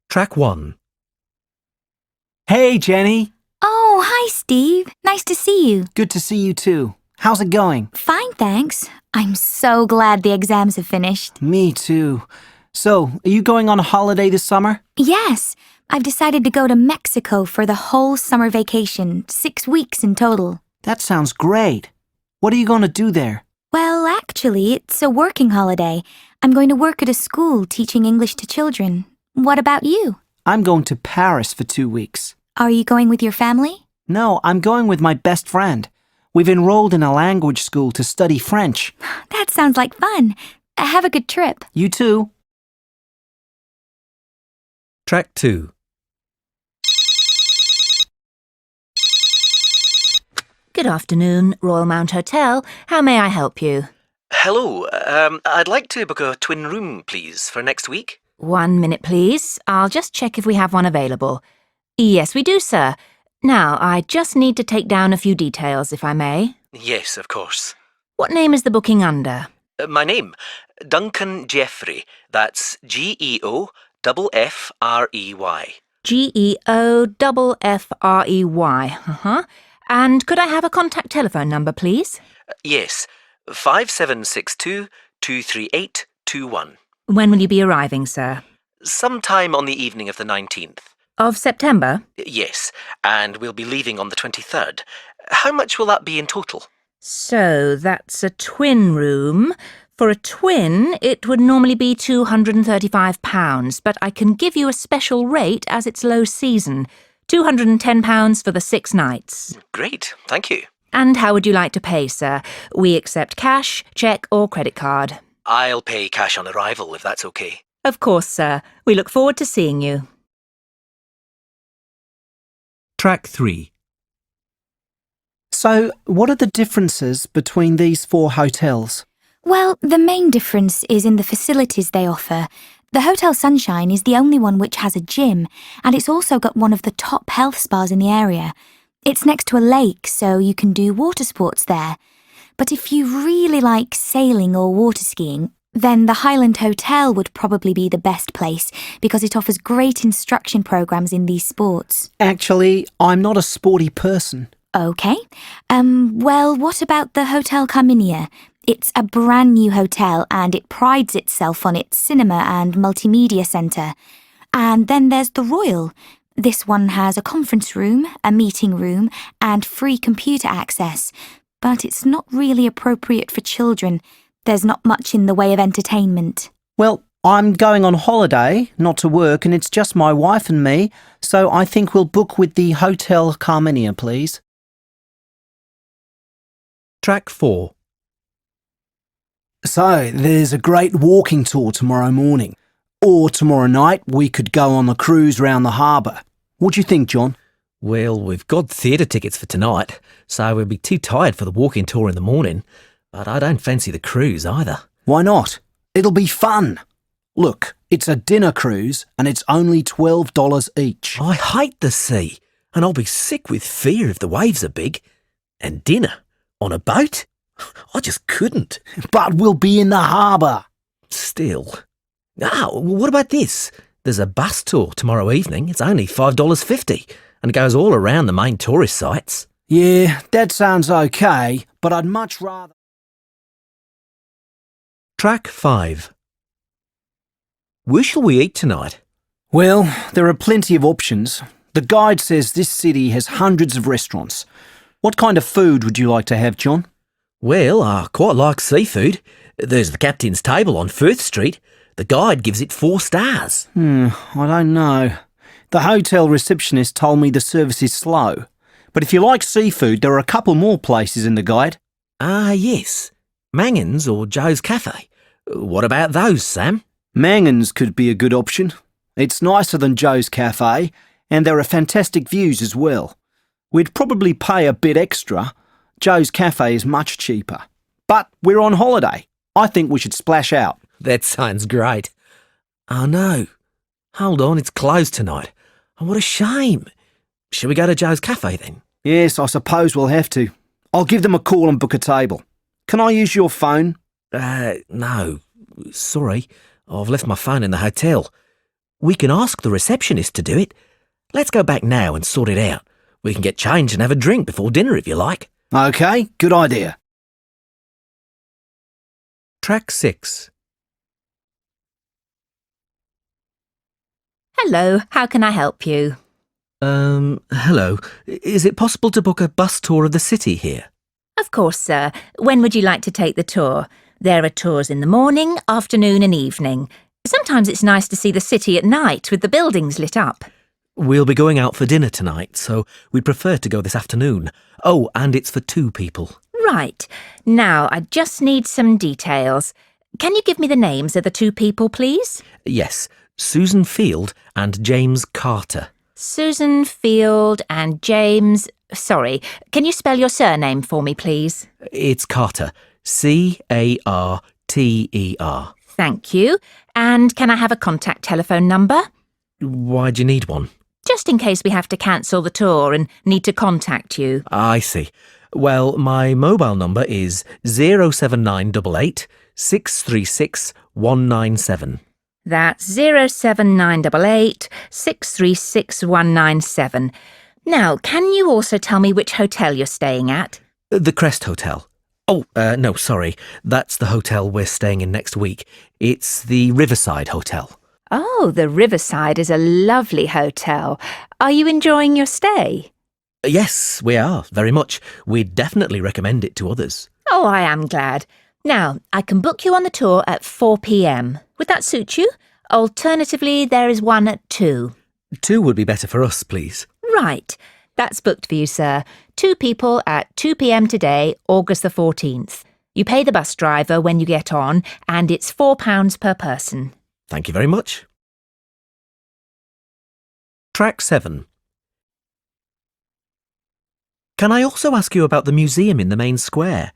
Track 1. Hey, Jenny. Oh, hi, Steve. Nice to see you. Good to see you too. How's it going? Fine, thanks. I'm so glad the exams have finished. Me too. So, are you going on a holiday this summer? Yes, I've decided to go to Mexico for the whole summer vacation, 6 weeks in total. That sounds great. What are you going to do there? Well, actually, it's a working holiday. I'm going to work at a school teaching English to children. What about you? I'm going to Paris for 2 weeks. Are you going with your family? No, I'm going with my best friend. We've enrolled in a language school to study French. That sounds like fun. Have a good trip. You too. Track 2. Good afternoon, Royal Mount Hotel. How may I help you? Hello, I'd like to book a twin room, please, for next week. 1 minute, please. I'll just check if we have one available. Yes, we do, sir. Now, I just need to take down a few details, if I may. Yes, of course. What name is the booking under? My name, Duncan Jeffrey. That's Geoffrey. Geoffrey. And could I have a contact telephone number, please? Yes, 5762 238 21. When will you be arriving, sir? Sometime on the evening of the 19th. Of September? Yes, and we'll be leaving on the 23rd. How much will that be in total? So, that's a twin room. For a twin, it would normally be £235, but I can give you a special rate as it's low season. £210 for the 6 nights. Great, thank you. And how would you like to pay, sir? We accept cash, cheque or credit card. I'll pay cash on arrival, if that's okay. Of course, sir. We look forward to seeing you. Track 3. So, what are the differences between these 4 hotels? Well, the main difference is in the facilities they offer. The Hotel Sunshine is the only one which has a gym, and it's also got one of the top health spas in the area. It's next to a lake, so you can do water sports there. But if you really like sailing or water skiing, then the Highland Hotel would probably be the best place because it offers great instruction programs in these sports. Actually, I'm not a sporty person. Okay. Well, what about the Hotel Carminia? It's a brand new hotel and it prides itself on its cinema and multimedia centre. And then there's the Royal. This one has a conference room, a meeting room, and free computer access. But it's not really appropriate for children. There's not much in the way of entertainment. Well, I'm going on holiday, not to work, and it's just my wife and me, so I think we'll book with the Hotel Carminia, please. Track 4. So, there's a great walking tour tomorrow morning. Or tomorrow night, we could go on the cruise round the harbour. What do you think, John? Well, we've got theatre tickets for tonight, so we'll be too tired for the walk-in tour in the morning. But I don't fancy the cruise either. Why not? It'll be fun. Look, it's a dinner cruise and it's only $12 each. I hate the sea, and I'll be sick with fear if the waves are big. And dinner? On a boat? I just couldn't. But we'll be in the harbour. Still. What about this? There's a bus tour tomorrow evening. It's only $5.50 and it goes all around the main tourist sites. Yeah, that sounds okay, but I'd much rather... Track 5. Where shall we eat tonight? Well, there are plenty of options. The guide says this city has hundreds of restaurants. What kind of food would you like to have, John? Well, I quite like seafood. There's the Captain's Table on Firth Street. The guide gives it 4 stars. I don't know. The hotel receptionist told me the service is slow. But if you like seafood, there are a couple more places in the guide. Yes. Mangan's or Joe's Cafe. What about those, Sam? Mangan's could be a good option. It's nicer than Joe's Cafe, and there are fantastic views as well. We'd probably pay a bit extra. Joe's Cafe is much cheaper. But we're on holiday. I think we should splash out. That sounds great. Oh no. Hold on, it's closed tonight. Oh, what a shame. Shall we go to Joe's Cafe then? Yes, I suppose we'll have to. I'll give them a call and book a table. Can I use your phone? No. Sorry. I've left my phone in the hotel. We can ask the receptionist to do it. Let's go back now and sort it out. We can get changed and have a drink before dinner if you like. OK, good idea. Track 6. Hello, how can I help you? Hello. Is it possible to book a bus tour of the city here? Of course, sir. When would you like to take the tour? There are tours in the morning, afternoon and evening. Sometimes it's nice to see the city at night with the buildings lit up. We'll be going out for dinner tonight, so we'd prefer to go this afternoon. Oh, and it's for 2 people. Right. Now, I just need some details. Can you give me the names of the 2 people, please? Yes, Susan Field and James Carter. Susan Field and James... Sorry, can you spell your surname for me, please? It's Carter. Carter. Thank you. And can I have a contact telephone number? Why do you need one? Just in case we have to cancel the tour and need to contact you. I see. Well, my mobile number is 07988 636 197. That's 07988 636 197. Now, can you also tell me which hotel you're staying at? The Crest Hotel. Oh, no, sorry. That's the hotel we're staying in next week. It's the Riverside Hotel. Oh, the Riverside is a lovely hotel. Are you enjoying your stay? Yes, we are, very much. We'd definitely recommend it to others. Oh, I am glad. Now, I can book you on the tour at 4 p.m. Would that suit you? Alternatively, there is one at 2. 2 would be better for us, please. Right. That's booked for you, sir. 2 people at 2 p.m. today, August the 14th. You pay the bus driver when you get on, and it's £4 per person. Thank you very much. Track 7. Can I also ask you about the museum in the main square?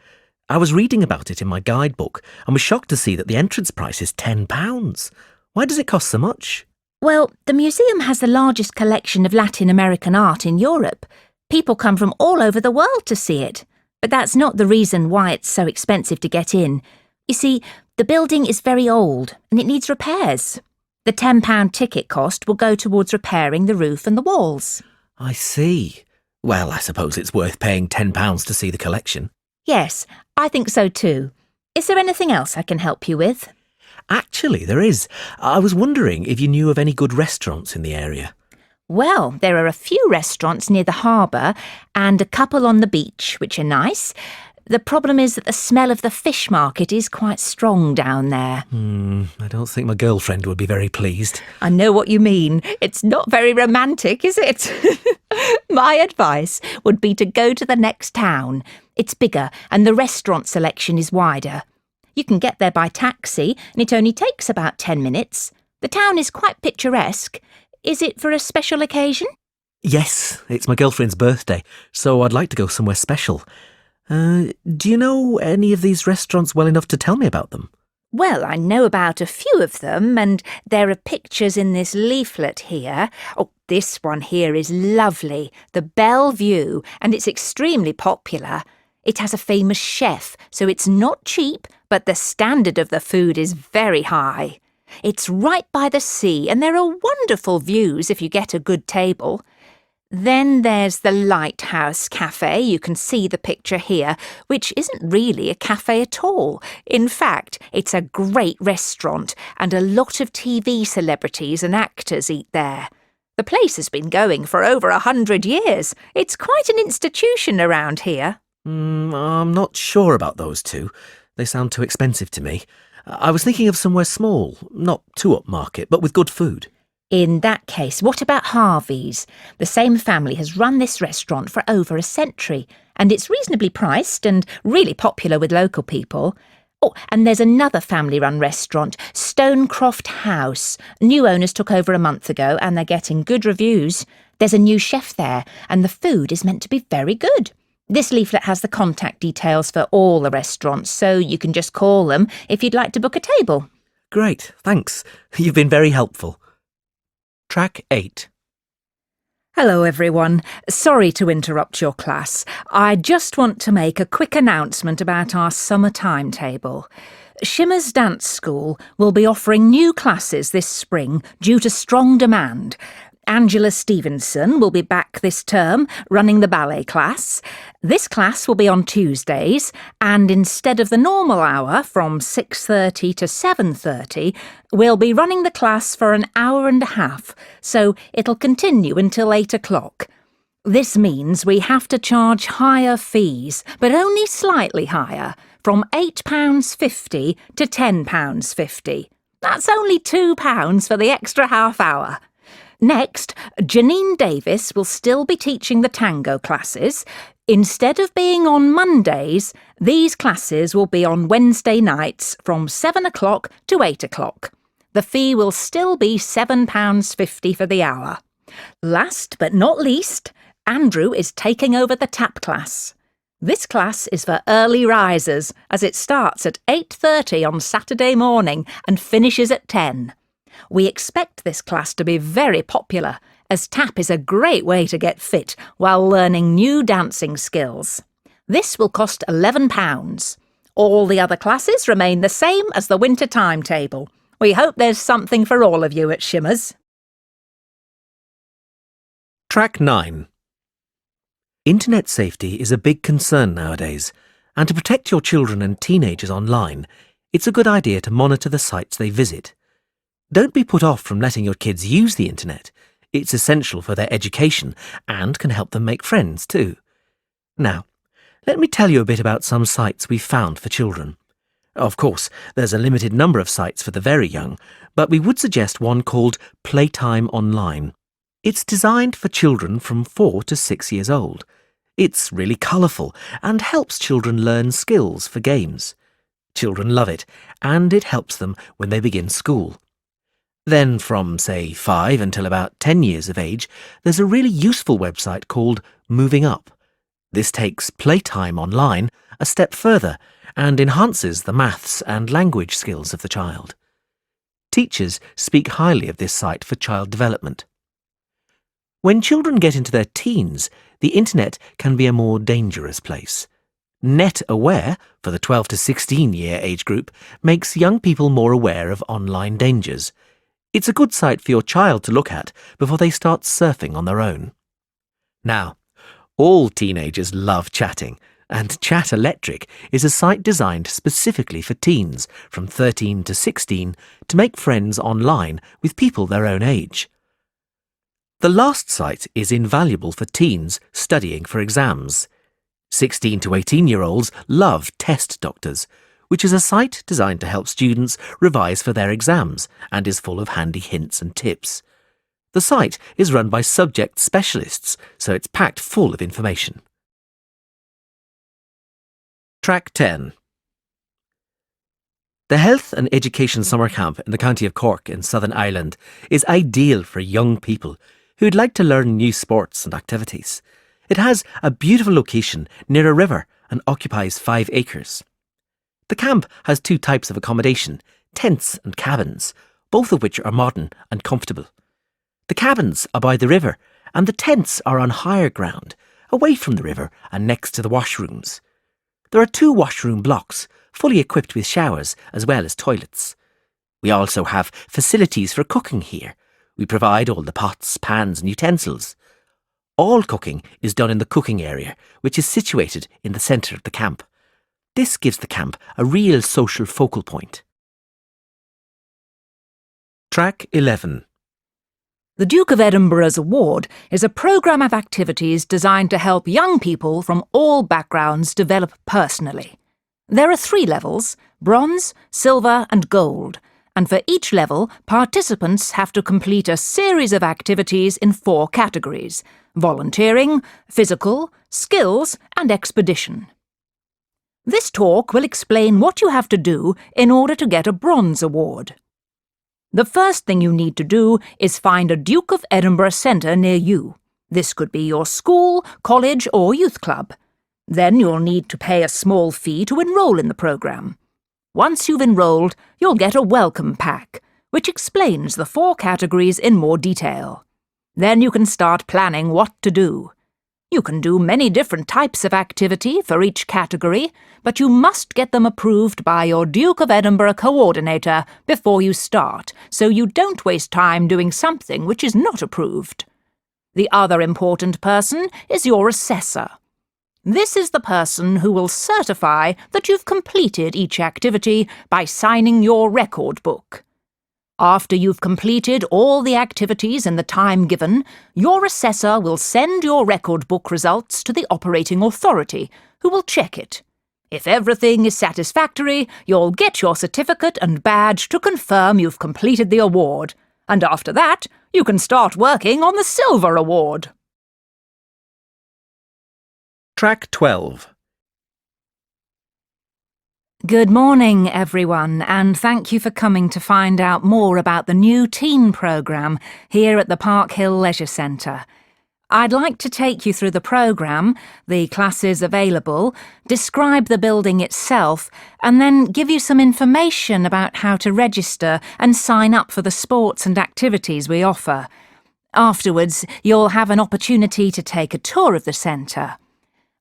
I was reading about it in my guidebook and was shocked to see that the entrance price is £10. Why does it cost so much? Well, the museum has the largest collection of Latin American art in Europe. People come from all over the world to see it. But that's not the reason why it's so expensive to get in. You see, the building is very old and it needs repairs. The £10 ticket cost will go towards repairing the roof and the walls. I see. Well, I suppose it's worth paying £10 to see the collection. Yes, I think so too. Is there anything else I can help you with? Actually, there is. I was wondering if you knew of any good restaurants in the area. Well, there are a few restaurants near the harbour and a couple on the beach, which are nice. The problem is that the smell of the fish market is quite strong down there. I don't think my girlfriend would be very pleased. I know what you mean. It's not very romantic, is it? My advice would be to go to the next town. It's bigger and the restaurant selection is wider. You can get there by taxi and it only takes about 10 minutes. The town is quite picturesque. Is it for a special occasion? Yes, it's my girlfriend's birthday, so I'd like to go somewhere special. Do you know any of these restaurants well enough to tell me about them? Well, I know about a few of them, and there are pictures in this leaflet here. Oh, this one here is lovely, the Bellevue, and it's extremely popular. It has a famous chef, so it's not cheap, but the standard of the food is very high. It's right by the sea, and there are wonderful views if you get a good table. Then there's the Lighthouse Cafe. You can see the picture here, which isn't really a cafe at all. In fact, it's a great restaurant, and a lot of TV celebrities and actors eat there. The place has been going for over 100 years. It's quite an institution around here. I'm not sure about those 2. They sound too expensive to me. I was thinking of somewhere small, not too upmarket, but with good food. In that case, what about Harvey's? The same family has run this restaurant for over a century, and it's reasonably priced and really popular with local people. Oh, and there's another family-run restaurant, Stonecroft House. New owners took over a month ago, and they're getting good reviews. There's a new chef there, and the food is meant to be very good. This leaflet has the contact details for all the restaurants, so you can just call them if you'd like to book a table. Great, thanks. You've been very helpful. Track 8. Hello everyone. Sorry to interrupt your class. I just want to make a quick announcement about our summer timetable. Shimmer's Dance School will be offering new classes this spring due to strong demand. Angela Stevenson will be back this term running the ballet class. This class will be on Tuesdays, and instead of the normal hour from 6:30 to 7:30, we'll be running the class for an hour and a half, so it'll continue until 8 o'clock. This means we have to charge higher fees, but only slightly higher, from £8.50 to £10.50. That's only £2 for the extra half hour. Next, Janine Davis will still be teaching the tango classes. Instead of being on Mondays, these classes will be on Wednesday nights from 7 o'clock to 8 o'clock. The fee will still be £7.50 for the hour. Last but not least, Andrew is taking over the tap class. This class is for early risers, as it starts at 8:30 on Saturday morning and finishes at 10. We expect this class to be very popular, as tap is a great way to get fit while learning new dancing skills. This will cost £11. All the other classes remain the same as the winter timetable. We hope there's something for all of you at Shimmer's. Track 9. Internet safety is a big concern nowadays, and to protect your children and teenagers online, it's a good idea to monitor the sites they visit. Don't be put off from letting your kids use the internet. It's essential for their education and can help them make friends too. Now, let me tell you a bit about some sites we've found for children. Of course, there's a limited number of sites for the very young, but we would suggest one called Playtime Online. It's designed for children from 4 to 6 years old. It's really colourful and helps children learn skills for games. Children love it, and it helps them when they begin school. Then from, say, 5 until about 10 years of age, there's a really useful website called Moving Up. This takes Playtime Online a step further and enhances the maths and language skills of the child. Teachers speak highly of this site for child development. When children get into their teens, the internet can be a more dangerous place. Net Aware, for the 12 to 16 year age group, makes young people more aware of online dangers. It's a good site for your child to look at before they start surfing on their own. Now, all teenagers love chatting, and Chat Electric is a site designed specifically for teens from 13 to 16 to make friends online with people their own age. The last site is invaluable for teens studying for exams. 16 to 18-year-olds love Test Doctors, which is a site designed to help students revise for their exams and is full of handy hints and tips. The site is run by subject specialists, so it's packed full of information. Track 10. The Health and Education Summer Camp in the county of Cork in Southern Ireland is ideal for young people who'd like to learn new sports and activities. It has a beautiful location near a river and occupies 5 acres. The camp has 2 types of accommodation, tents and cabins, both of which are modern and comfortable. The cabins are by the river and the tents are on higher ground, away from the river and next to the washrooms. There are 2 washroom blocks, fully equipped with showers as well as toilets. We also have facilities for cooking here. We provide all the pots, pans and utensils. All cooking is done in the cooking area, which is situated in the centre of the camp. This gives the camp a real social focal point. Track 11. The Duke of Edinburgh's Award is a programme of activities designed to help young people from all backgrounds develop personally. There are 3 levels: bronze, silver and gold, and for each level, participants have to complete a series of activities in 4 categories: volunteering, physical, skills and expedition. This talk will explain what you have to do in order to get a bronze award. The first thing you need to do is find a Duke of Edinburgh centre near you. This could be your school, college or youth club. Then you'll need to pay a small fee to enrol in the programme. Once you've enrolled, you'll get a welcome pack, which explains the 4 categories in more detail. Then you can start planning what to do. You can do many different types of activity for each category, but you must get them approved by your Duke of Edinburgh coordinator before you start, so you don't waste time doing something which is not approved. The other important person is your assessor. This is the person who will certify that you've completed each activity by signing your record book. After you've completed all the activities in the time given, your assessor will send your record book results to the operating authority, who will check it. If everything is satisfactory, you'll get your certificate and badge to confirm you've completed the award, and after that, you can start working on the silver award. Track 12. Good morning, everyone, and thank you for coming to find out more about the new teen programme here at the Park Hill Leisure Centre. I'd like to take you through the programme, the classes available, describe the building itself, and then give you some information about how to register and sign up for the sports and activities we offer. Afterwards, you'll have an opportunity to take a tour of the centre.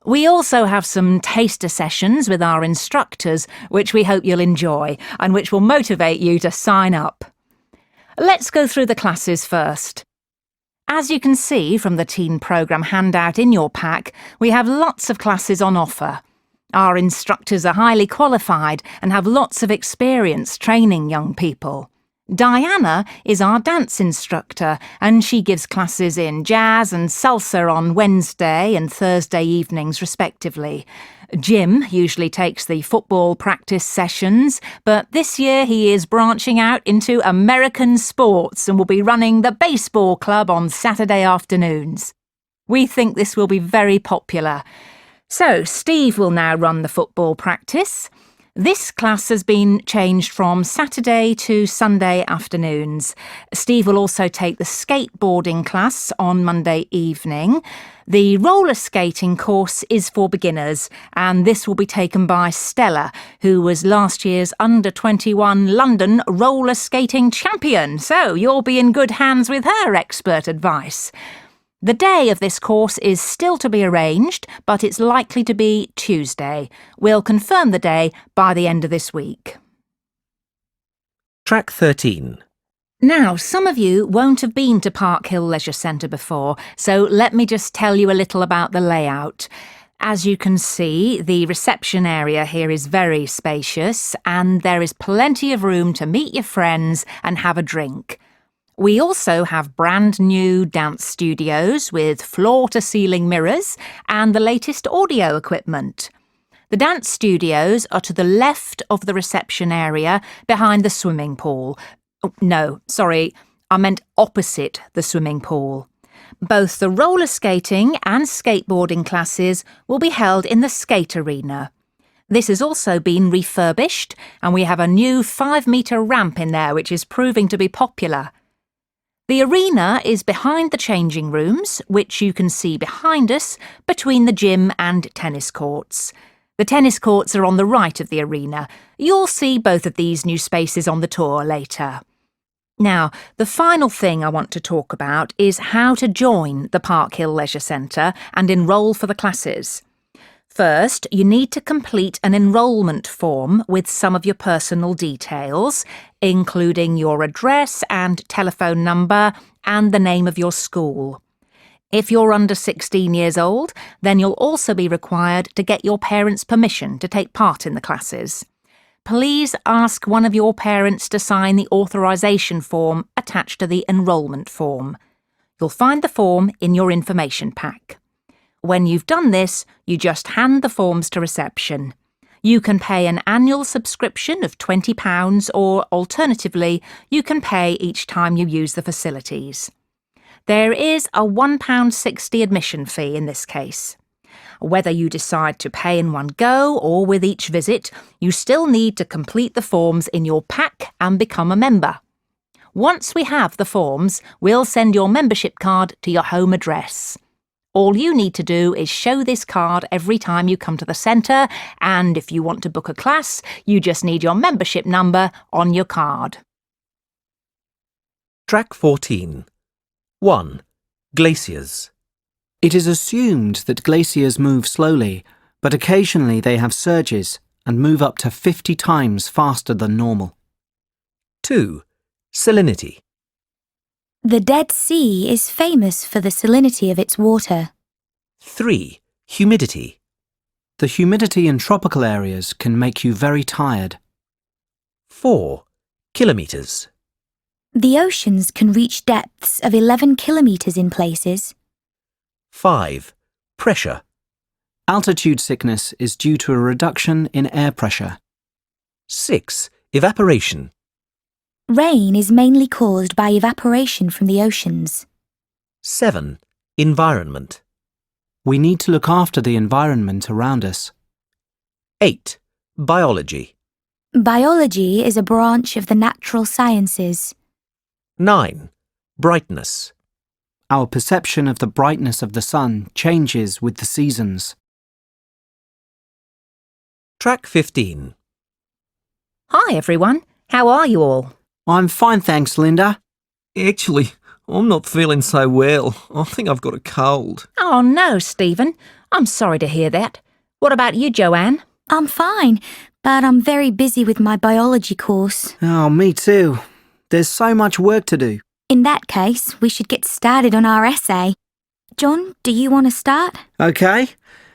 We also have some taster sessions with our instructors, which we hope you'll enjoy and which will motivate you to sign up. Let's go through the classes first. As you can see from the teen programme handout in your pack, we have lots of classes on offer. Our instructors are highly qualified and have lots of experience training young people. Diana is our dance instructor, and she gives classes in jazz and salsa on Wednesday and Thursday evenings respectively. Jim usually takes the football practice sessions, but this year he is branching out into American sports and will be running the baseball club on Saturday afternoons. We think this will be very popular. So Steve will now run the football practice. This class has been changed from Saturday to Sunday afternoons. Steve will also take the skateboarding class on Monday evening. The roller skating course is for beginners, and this will be taken by Stella, who was last year's under-21 London roller skating champion, so you'll be in good hands with her expert advice. The day of this course is still to be arranged, but it's likely to be Tuesday. We'll confirm the day by the end of this week. Track 13. Now, some of you won't have been to Park Hill Leisure Centre before, so let me just tell you a little about the layout. As you can see, the reception area here is very spacious, and there is plenty of room to meet your friends and have a drink. We also have brand new dance studios with floor-to-ceiling mirrors and the latest audio equipment. The dance studios are to the left of the reception area behind the swimming pool. Oh, no, sorry, I meant opposite the swimming pool. Both the roller skating and skateboarding classes will be held in the skate arena. This has also been refurbished, and we have a new 5-metre ramp in there which is proving to be popular. The arena is behind the changing rooms, which you can see behind us, between the gym and tennis courts. The tennis courts are on the right of the arena. You'll see both of these new spaces on the tour later. Now, the final thing I want to talk about is how to join the Park Hill Leisure Centre and enrol for the classes. First, you need to complete an enrolment form with some of your personal details, including your address and telephone number and the name of your school. If you're under 16 years old, then you'll also be required to get your parents' permission to take part in the classes. Please ask one of your parents to sign the authorisation form attached to the enrolment form. You'll find the form in your information pack. When you've done this, you just hand the forms to reception. You can pay an annual subscription of £20 or, alternatively, you can pay each time you use the facilities. There is a £1.60 admission fee in this case. Whether you decide to pay in one go or with each visit, you still need to complete the forms in your pack and become a member. Once we have the forms, we'll send your membership card to your home address. All you need to do is show this card every time you come to the centre, and if you want to book a class, you just need your membership number on your card. Track 14. 1. Glaciers. It is assumed that glaciers move slowly, but occasionally they have surges and move up to 50 times faster than normal. 2. Salinity. The Dead Sea is famous for the salinity of its water. 3. Humidity. The humidity in tropical areas can make you very tired. 4. Kilometres. The oceans can reach depths of 11 kilometres in places. 5. Pressure. Altitude sickness is due to a reduction in air pressure. 6. Evaporation. Rain is mainly caused by evaporation from the oceans. 7. Environment. We need to look after the environment around us. 8. Biology. Biology is a branch of the natural sciences. 9. Brightness. Our perception of the brightness of the sun changes with the seasons. Track 15. Hi, everyone. How are you all? I'm fine, thanks, Linda. Actually, I'm not feeling so well. I think I've got a cold. Oh, no, Stephen. I'm sorry to hear that. What about you, Joanne? I'm fine, but I'm very busy with my biology course. Oh, me too. There's so much work to do. In that case, we should get started on our essay. John, do you want to start? Okay,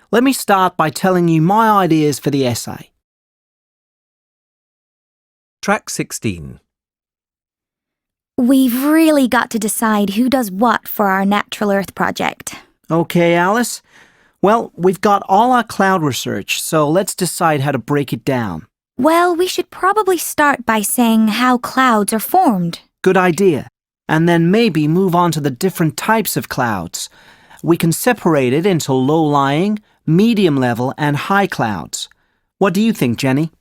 let me start by telling you my ideas for the essay. Track 16. We've really got to decide who does what for our Natural Earth project. Okay, Alice. Well, we've got all our cloud research, so let's decide how to break it down. Well, we should probably start by saying how clouds are formed. Good idea. And then maybe move on to the different types of clouds. We can separate it into low-lying, medium-level, and high clouds. What do you think, Jenny?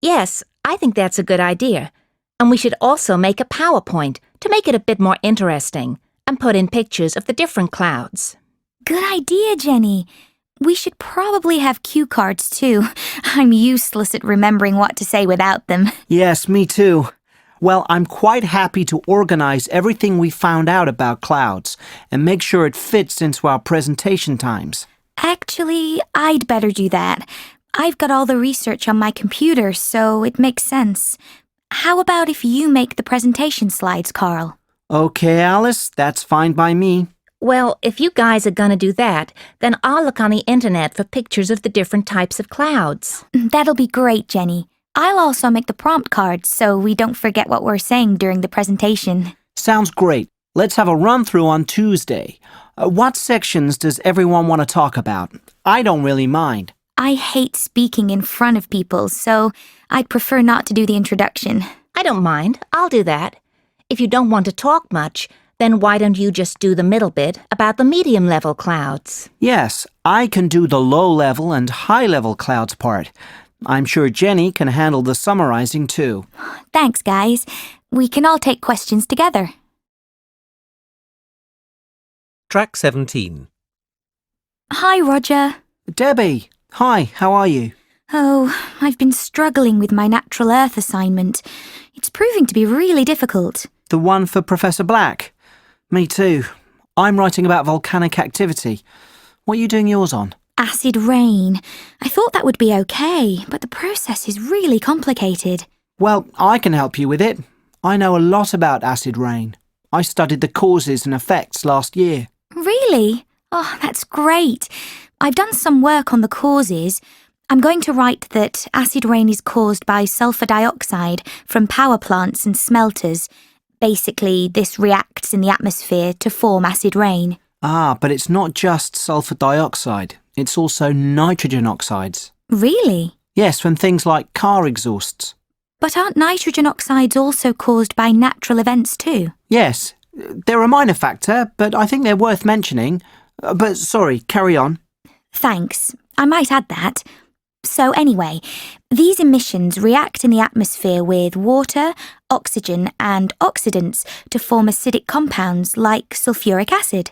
Yes, I think that's a good idea. And we should also make a PowerPoint to make it a bit more interesting and put in pictures of the different clouds. Good idea, Jenny. We should probably have cue cards too. I'm useless at remembering what to say without them. Yes, me too. Well, I'm quite happy to organize everything we found out about clouds and make sure it fits into our presentation times. Actually, I'd better do that. I've got all the research on my computer, so it makes sense. How about if you make the presentation slides, Carl? Okay, Alice, that's fine by me. Well, if you guys are going to do that, then I'll look on the internet for pictures of the different types of clouds. That'll be great, Jenny. I'll also make the prompt cards so we don't forget what we're saying during the presentation. Sounds great. Let's have a run-through on Tuesday. What sections does everyone want to talk about? I don't really mind. I hate speaking in front of people, so I'd prefer not to do the introduction. I don't mind. I'll do that. If you don't want to talk much, then why don't you just do the middle bit about the medium-level clouds? Yes, I can do the low-level and high-level clouds part. I'm sure Jenny can handle the summarizing too. Thanks, guys. We can all take questions together. Track 17. Hi, Roger. Debbie, hi, how are you? Oh, I've been struggling with my Natural Earth assignment. It's proving to be really difficult. The one for Professor Black? Me too. I'm writing about volcanic activity. What are you doing yours on? Acid rain. I thought that would be okay, but the process is really complicated. Well, I can help you with it. I know a lot about acid rain. I studied the causes and effects last year. Really? Oh, that's great. I've done some work on the causes. I'm going to write that acid rain is caused by sulfur dioxide from power plants and smelters. Basically, this reacts in the atmosphere to form acid rain. Ah, but it's not just sulfur dioxide. It's also nitrogen oxides. Really? Yes, from things like car exhausts. But aren't nitrogen oxides also caused by natural events too? Yes, they're a minor factor, but I think they're worth mentioning. But sorry, carry on. Thanks. I might add that. So anyway, these emissions react in the atmosphere with water, oxygen and oxidants to form acidic compounds like sulfuric acid.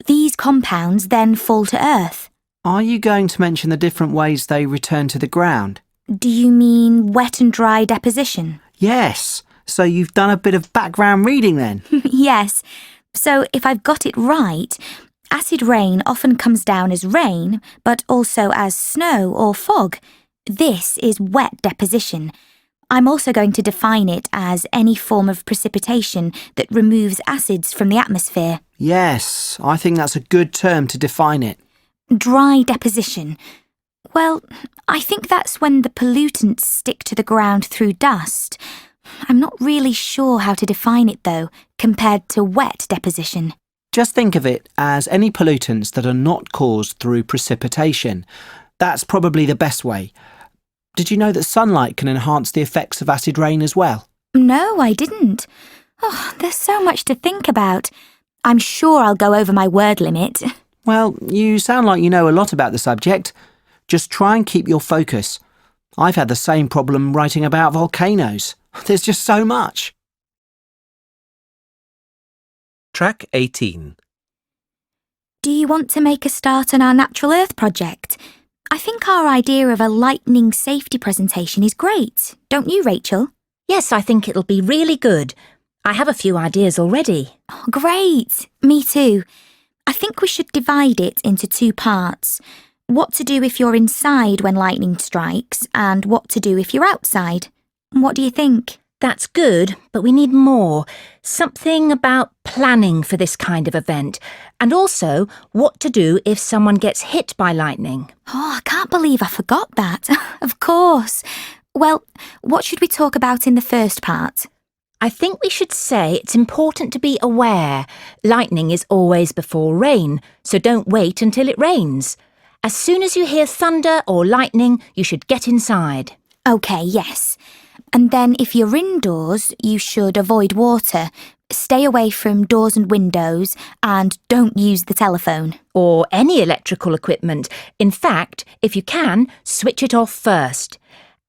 These compounds then fall to Earth. Are you going to mention the different ways they return to the ground? Do you mean wet and dry deposition? Yes. So you've done a bit of background reading then? Yes. So if I've got it right, Acid rain often comes down as rain, but also as snow or fog. This is wet deposition. I'm also going to define it as any form of precipitation that removes acids from the atmosphere. Yes, I think that's a good term to define it. Dry deposition. Well, I think that's when the pollutants stick to the ground through dust. I'm not really sure how to define it, though, compared to wet deposition. Just think of it as any pollutants that are not caused through precipitation. That's probably the best way. Did you know that sunlight can enhance the effects of acid rain as well? No, I didn't. Oh, there's so much to think about. I'm sure I'll go over my word limit. Well, you sound like you know a lot about the subject. Just try and keep your focus. I've had the same problem writing about volcanoes. There's just so much. Track 18. Do you want to make a start on our Natural Earth project? I think our idea of a lightning safety presentation is great, don't you, Rachel? Yes, I think it'll be really good. I have a few ideas already. Oh, great. Me too. I think we should divide it into 2 parts. What to do if you're inside when lightning strikes and what to do if you're outside. What do you think? That's good, but we need more. Something about planning for this kind of event. And also, what to do if someone gets hit by lightning. Oh, I can't believe I forgot that. Of course. Well, what should we talk about in the first part? I think we should say it's important to be aware. Lightning is always before rain, so don't wait until it rains. As soon as you hear thunder or lightning, you should get inside. OK, yes. And then if you're indoors, you should avoid water, stay away from doors and windows, and don't use the telephone. Or any electrical equipment. In fact, if you can, switch it off first.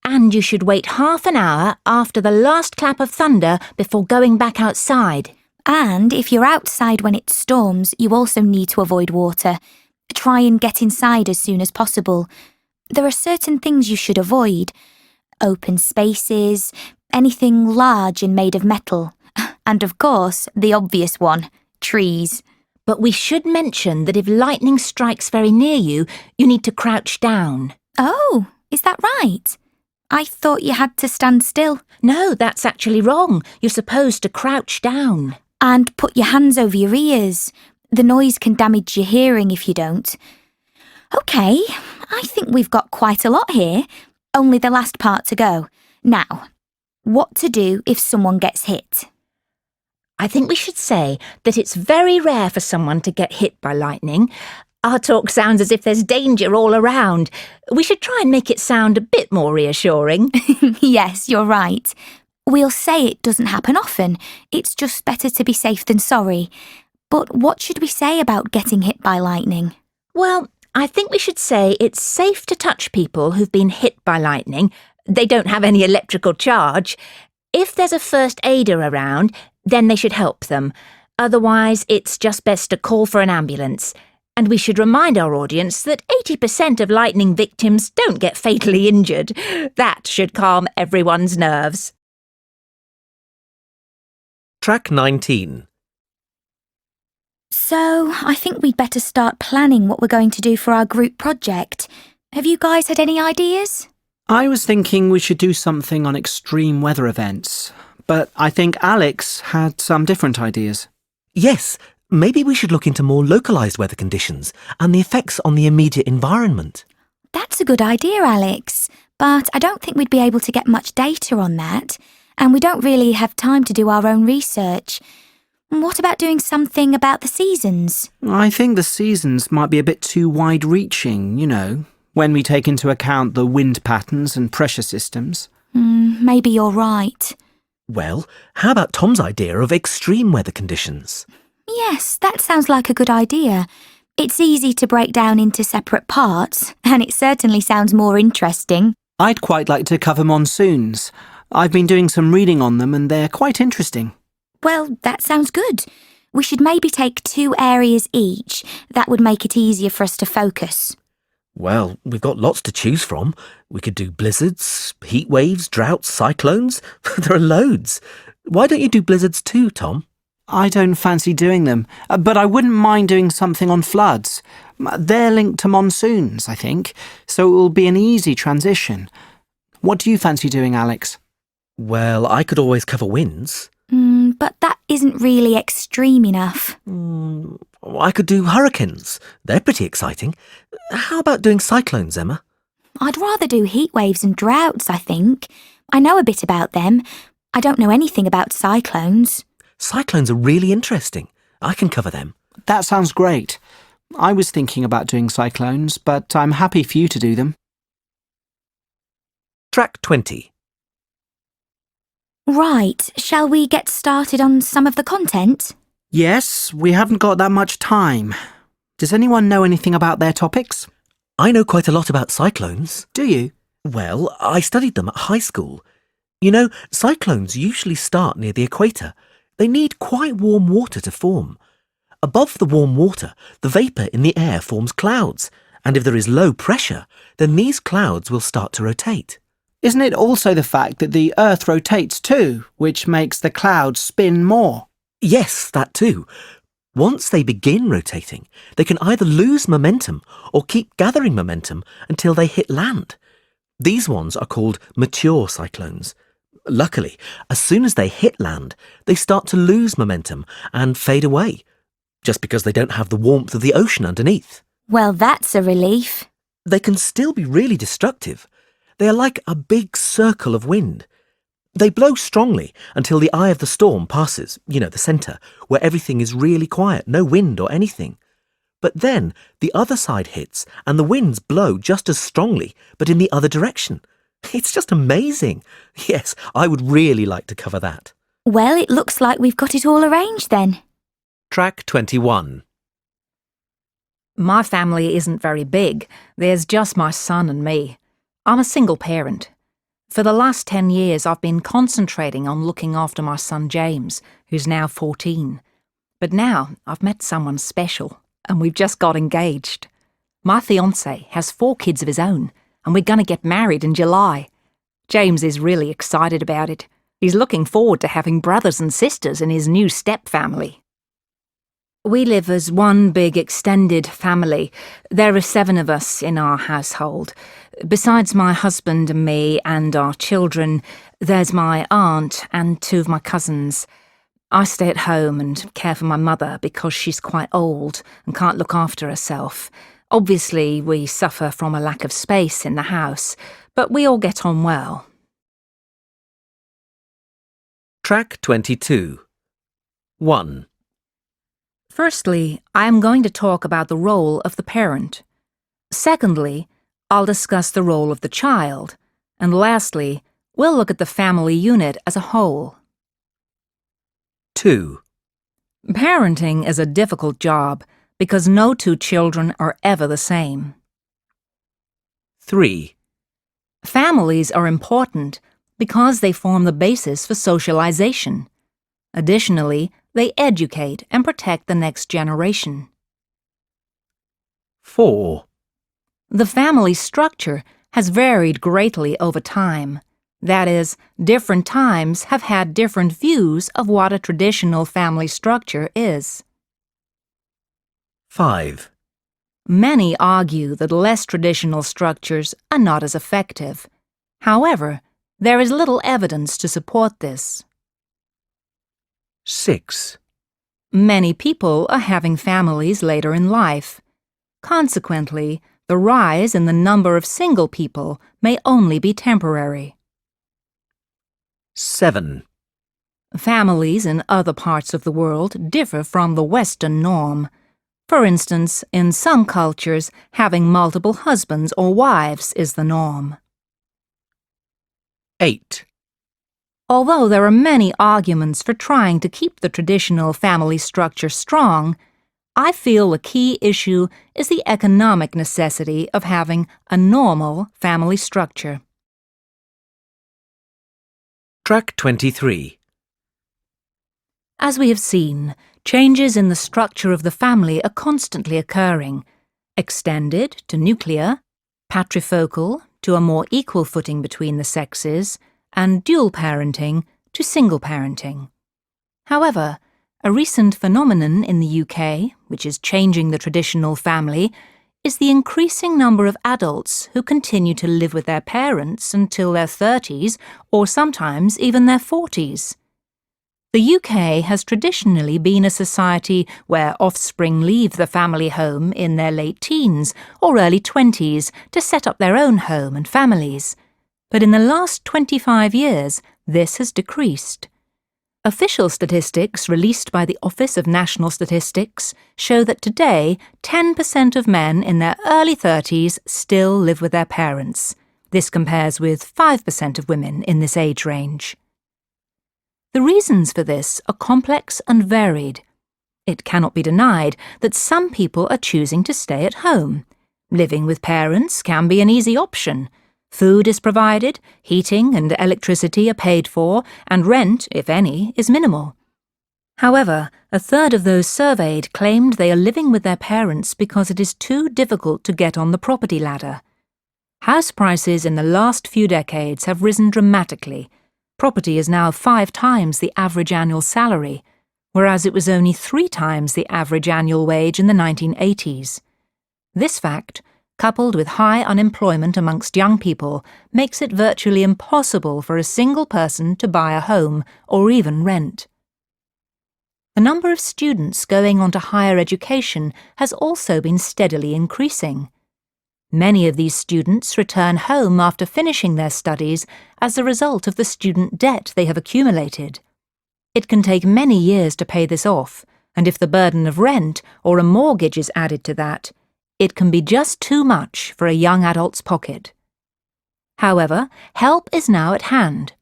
And you should wait half an hour after the last clap of thunder before going back outside. And if you're outside when it storms, you also need to avoid water. Try and get inside as soon as possible. There are certain things you should avoid. Open spaces, anything large and made of metal. And of course, the obvious one, trees. But we should mention that if lightning strikes very near you, you need to crouch down. Oh, is that right? I thought you had to stand still. No, that's actually wrong. You're supposed to crouch down. And put your hands over your ears. The noise can damage your hearing if you don't. OK, I think we've got quite a lot here. Only the last part to go. Now, what to do if someone gets hit? I think we should say that it's very rare for someone to get hit by lightning. Our talk sounds as if there's danger all around. We should try and make it sound a bit more reassuring. Yes, you're right. We'll say it doesn't happen often. It's just better to be safe than sorry. But what should we say about getting hit by lightning? Well, I think we should say it's safe to touch people who've been hit by lightning. They don't have any electrical charge. If there's a first aider around, then they should help them. Otherwise, it's just best to call for an ambulance. And we should remind our audience that 80% of lightning victims don't get fatally injured. That should calm everyone's nerves. Track 19. So, I think we'd better start planning what we're going to do for our group project. Have you guys had any ideas? I was thinking we should do something on extreme weather events, but I think Alex had some different ideas. Yes, maybe we should look into more localised weather conditions and the effects on the immediate environment. That's a good idea, Alex. But I don't think we'd be able to get much data on that. And we don't really have time to do our own research. What about doing something about the seasons? I think the seasons might be a bit too wide-reaching, you know, when we take into account the wind patterns and pressure systems. Maybe you're right. Well, how about Tom's idea of extreme weather conditions? Yes, that sounds like a good idea. It's easy to break down into separate parts, and it certainly sounds more interesting. I'd quite like to cover monsoons. I've been doing some reading on them and they're quite interesting. Well, that sounds good. We should maybe take 2 areas each. That would make it easier for us to focus. Well, we've got lots to choose from. We could do blizzards, heat waves, droughts, cyclones. There are loads. Why don't you do blizzards too, Tom? I don't fancy doing them, but I wouldn't mind doing something on floods. They're linked to monsoons, I think, so it will be an easy transition. What do you fancy doing, Alex? Well, I could always cover winds. But that isn't really extreme enough. I could do hurricanes. They're pretty exciting. How about doing cyclones, Emma? I'd rather do heat waves and droughts, I think. I know a bit about them. I don't know anything about cyclones. Cyclones are really interesting. I can cover them. That sounds great. I was thinking about doing cyclones, but I'm happy for you to do them. Track 20. Right, shall we get started on some of the content? Yes, we haven't got that much time. Does anyone know anything about their topics? I know quite a lot about cyclones. Do you? Well, I studied them at high school. You know, cyclones usually start near the equator. They need quite warm water to form. Above the warm water, the vapour in the air forms clouds, and if there is low pressure, then these clouds will start to rotate. Isn't it also the fact that the Earth rotates too, which makes the clouds spin more? Yes, that too. Once they begin rotating, they can either lose momentum or keep gathering momentum until they hit land. These ones are called mature cyclones. Luckily, as soon as they hit land, they start to lose momentum and fade away, just because they don't have the warmth of the ocean underneath. Well, that's a relief. They can still be really destructive. They are like a big circle of wind. They blow strongly until the eye of the storm passes, you know, the centre, where everything is really quiet, no wind or anything. But then the other side hits and the winds blow just as strongly, but in the other direction. It's just amazing. Yes, I would really like to cover that. Well, it looks like we've got it all arranged then. Track 21. My family isn't very big. There's just my son and me. I'm a single parent. For the last 10 years, I've been concentrating on looking after my son James, who's now 14. But now I've met someone special, and we've just got engaged. My fiancé has 4 kids of his own, and we're going to get married in July. James is really excited about it. He's looking forward to having brothers and sisters in his new step-family. We live as one big extended family. There are 7 of us in our household. Besides my husband and me and our children, there's my aunt and 2 of my cousins. I stay at home and care for my mother because she's quite old and can't look after herself. Obviously, we suffer from a lack of space in the house, but we all get on well. Track 22. 1. Firstly, I am going to talk about the role of the parent. Secondly, I'll discuss the role of the child. And lastly, we'll look at the family unit as a whole. 2. Parenting is a difficult job because no 2 children are ever the same. 3. Families are important because they form the basis for socialization. Additionally, they educate and protect the next generation. 4. The family structure has varied greatly over time. That is, different times have had different views of what a traditional family structure is. 5. Many argue that less traditional structures are not as effective. However, there is little evidence to support this. 6. Many people are having families later in life. Consequently, the rise in the number of single people may only be temporary. 7. Families in other parts of the world differ from the Western norm. For instance, in some cultures, having multiple husbands or wives is the norm. 8. Although there are many arguments for trying to keep the traditional family structure strong, I feel the key issue is the economic necessity of having a normal family structure. Track 23. As we have seen, changes in the structure of the family are constantly occurring. Extended to nuclear, patrifocal to a more equal footing between the sexes, and dual parenting to single parenting. However, A recent phenomenon in the UK, which is changing the traditional family, is the increasing number of adults who continue to live with their parents until their 30s or sometimes even their 40s. The UK has traditionally been a society where offspring leave the family home in their late teens or early 20s to set up their own home and families. But in the last 25 years, this has decreased. Official statistics released by the Office of National Statistics show that today 10% of men in their early 30s still live with their parents. This compares with 5% of women in this age range. The reasons for this are complex and varied. It cannot be denied that some people are choosing to stay at home. Living with parents can be an easy option. Food is provided, heating and electricity are paid for, and rent, if any, is minimal. However, a third of those surveyed claimed they are living with their parents because it is too difficult to get on the property ladder. House prices in the last few decades have risen dramatically. Property is now 5 times the average annual salary, whereas it was only 3 times the average annual wage in the 1980s. This fact, coupled with high unemployment amongst young people, makes it virtually impossible for a single person to buy a home or even rent. The number of students going on to higher education has also been steadily increasing. Many of these students return home after finishing their studies as a result of the student debt they have accumulated. It can take many years to pay this off, and if the burden of rent or a mortgage is added to that, it can be just too much for a young adult's pocket. However, help is now at hand.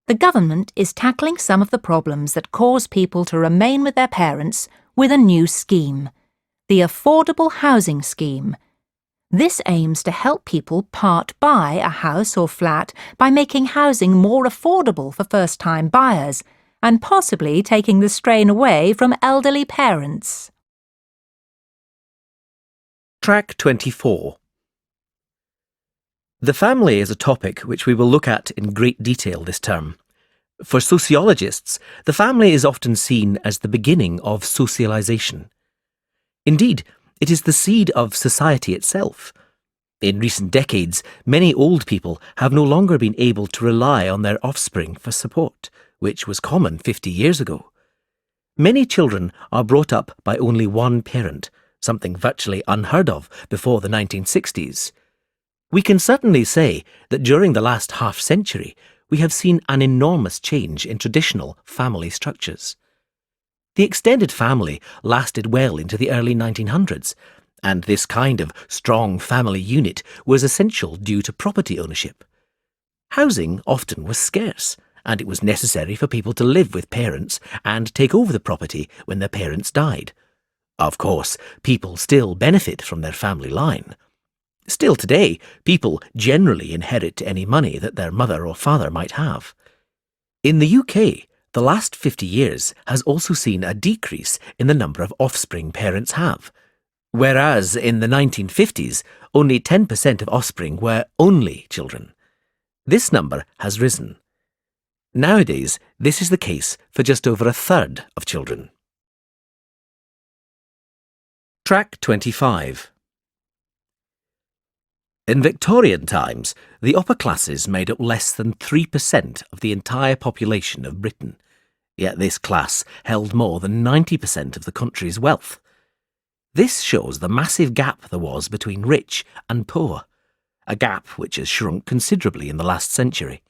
The government is tackling some of the problems that cause people to remain with their parents with a new scheme, the Affordable Housing Scheme. This aims to help people part buy a house or flat by making housing more affordable for first-time buyers and possibly taking the strain away from elderly parents. Track 24. The family is a topic which we will look at in great detail this term. For sociologists, the family is often seen as the beginning of socialization. Indeed, it is the seed of society itself. In recent decades, many old people have no longer been able to rely on their offspring for support, which was common 50 years ago. Many children are brought up by only one parent, something virtually unheard of before the 1960s. We can certainly say that during the last half-century, we have seen an enormous change in traditional family structures. The extended family lasted well into the early 1900s, and this kind of strong family unit was essential due to property ownership. Housing often was scarce, and it was necessary for people to live with parents and take over the property when their parents died. Of course, people still benefit from their family line. Still today, people generally inherit any money that their mother or father might have. In the UK, the last 50 years has also seen a decrease in the number of offspring parents have, whereas in the 1950s, only 10% of offspring were only children. This number has risen. Nowadays, this is the case for just over a third of children. Track 25. In Victorian times, the upper classes made up less than 3% of the entire population of Britain, yet this class held more than 90% of the country's wealth. This shows the massive gap there was between rich and poor, a gap which has shrunk considerably in the last century.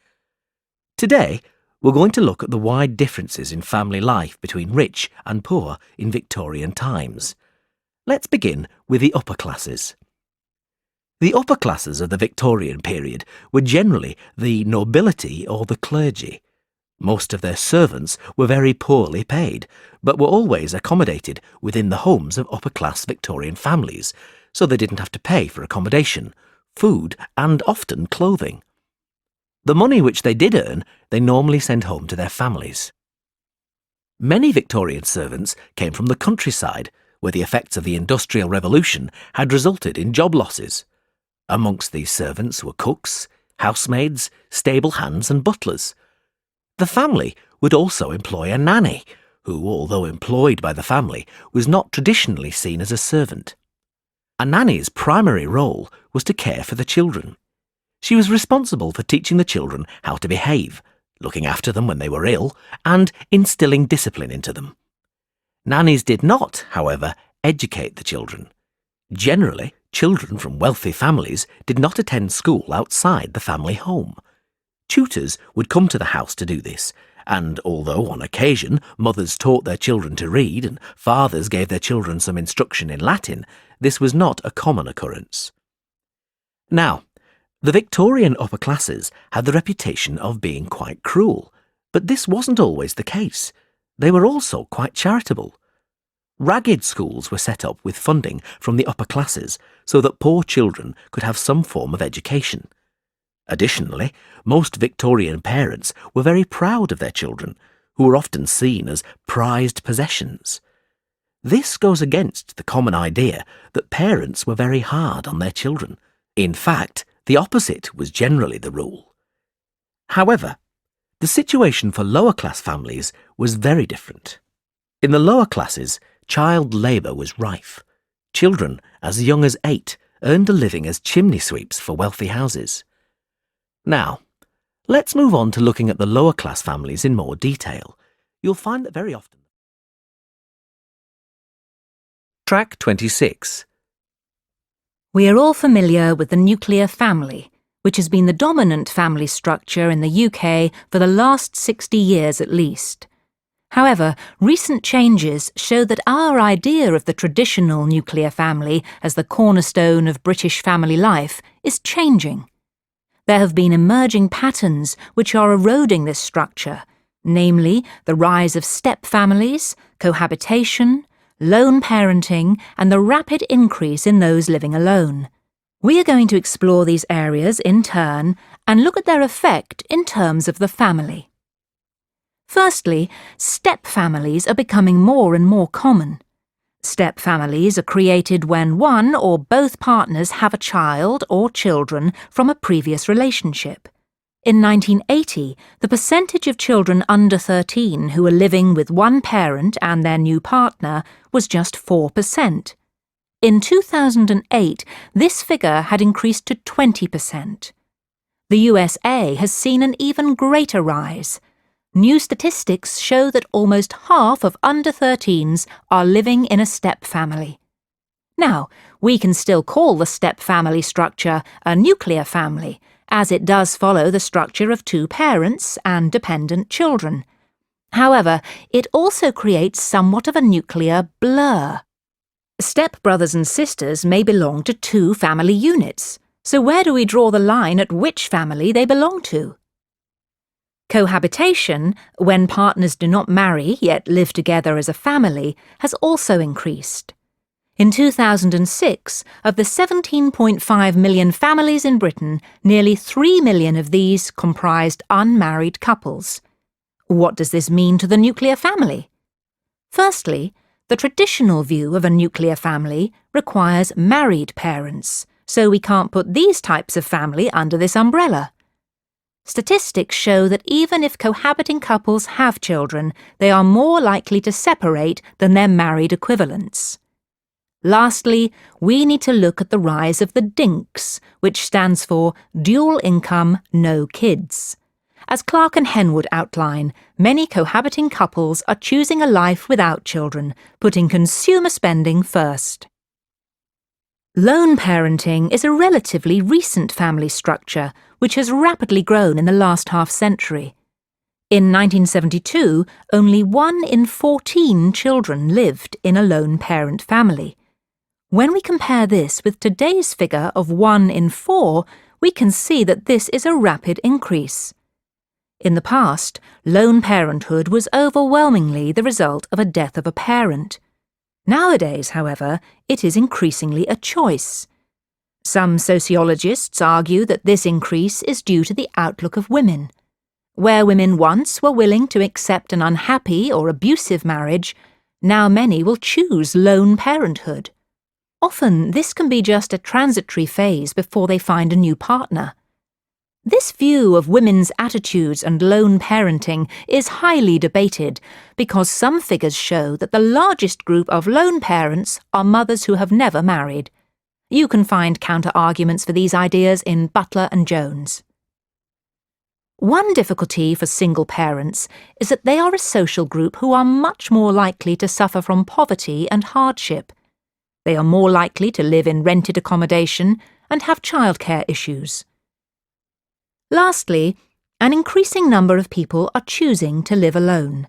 Today, we're going to look at the wide differences in family life between rich and poor in Victorian times. Let's begin with the upper classes. The upper classes of the Victorian period were generally the nobility or the clergy. Most of their servants were very poorly paid, but were always accommodated within the homes of upper-class Victorian families, so they didn't have to pay for accommodation, food, and often clothing. The money which they did earn, they normally sent home to their families. Many Victorian servants came from the countryside, where the effects of the Industrial Revolution had resulted in job losses. Amongst these servants were cooks, housemaids, stable hands and butlers. The family would also employ a nanny, who, although employed by the family, was not traditionally seen as a servant. A nanny's primary role was to care for the children. She was responsible for teaching the children how to behave, looking after them when they were ill, and instilling discipline into them. Nannies did not, however, educate the children. Generally, children from wealthy families did not attend school outside the family home. Tutors would come to the house to do this, and although on occasion mothers taught their children to read and fathers gave their children some instruction in Latin, this was not a common occurrence. Now, the Victorian upper classes had the reputation of being quite cruel, but this wasn't always the case. They were also quite charitable. Ragged schools were set up with funding from the upper classes so that poor children could have some form of education. Additionally, most Victorian parents were very proud of their children, who were often seen as prized possessions. This goes against the common idea that parents were very hard on their children. In fact, the opposite was generally the rule. However, the situation for lower-class families was very different. In the lower classes, child labour was rife. Children, as young as 8, earned a living as chimney sweeps for wealthy houses. Now, let's move on to looking at the lower-class families in more detail. You'll find that very often. Track 26. We are all familiar with the nuclear family, which has been the dominant family structure in the UK for the last 60 years at least. However, recent changes show that our idea of the traditional nuclear family as the cornerstone of British family life is changing. There have been emerging patterns which are eroding this structure, namely the rise of step families, cohabitation, lone parenting, and the rapid increase in those living alone. We are going to explore these areas in turn and look at their effect in terms of the family. Firstly, step families are becoming more and more common. Step families are created when one or both partners have a child or children from a previous relationship. In 1980, the percentage of children under 13 who were living with one parent and their new partner was just 4%. In 2008, this figure had increased to 20%. The USA has seen an even greater rise. New statistics show that almost half of under 13s are living in a step family. Now, we can still call the step family structure a nuclear family, as it does follow the structure of two parents and dependent children. However, it also creates somewhat of a nuclear blur. Step brothers and sisters may belong to two family units, so where do we draw the line at which family they belong to? Cohabitation, when partners do not marry yet live together as a family, has also increased. In 2006, of the 17.5 million families in Britain, nearly 3 million of these comprised unmarried couples. What does this mean to the nuclear family? Firstly, the traditional view of a nuclear family requires married parents, so we can't put these types of family under this umbrella. Statistics show that even if cohabiting couples have children, they are more likely to separate than their married equivalents. Lastly, we need to look at the rise of the DINKs, which stands for Dual Income, No Kids. As Clark and Henwood outline, many cohabiting couples are choosing a life without children, putting consumer spending first. Lone parenting is a relatively recent family structure, which has rapidly grown in the last half-century. In 1972, only 1 in 14 children lived in a lone parent family. When we compare this with today's figure of 1 in 4, we can see that this is a rapid increase. In the past, lone parenthood was overwhelmingly the result of a death of a parent. Nowadays, however, it is increasingly a choice. Some sociologists argue that this increase is due to the outlook of women. Where women once were willing to accept an unhappy or abusive marriage, now many will choose lone parenthood. Often this can be just a transitory phase before they find a new partner. This view of women's attitudes and lone parenting is highly debated because some figures show that the largest group of lone parents are mothers who have never married. You can find counter-arguments for these ideas in Butler and Jones. One difficulty for single parents is that they are a social group who are much more likely to suffer from poverty and hardship. They are more likely to live in rented accommodation and have childcare issues. Lastly, an increasing number of people are choosing to live alone.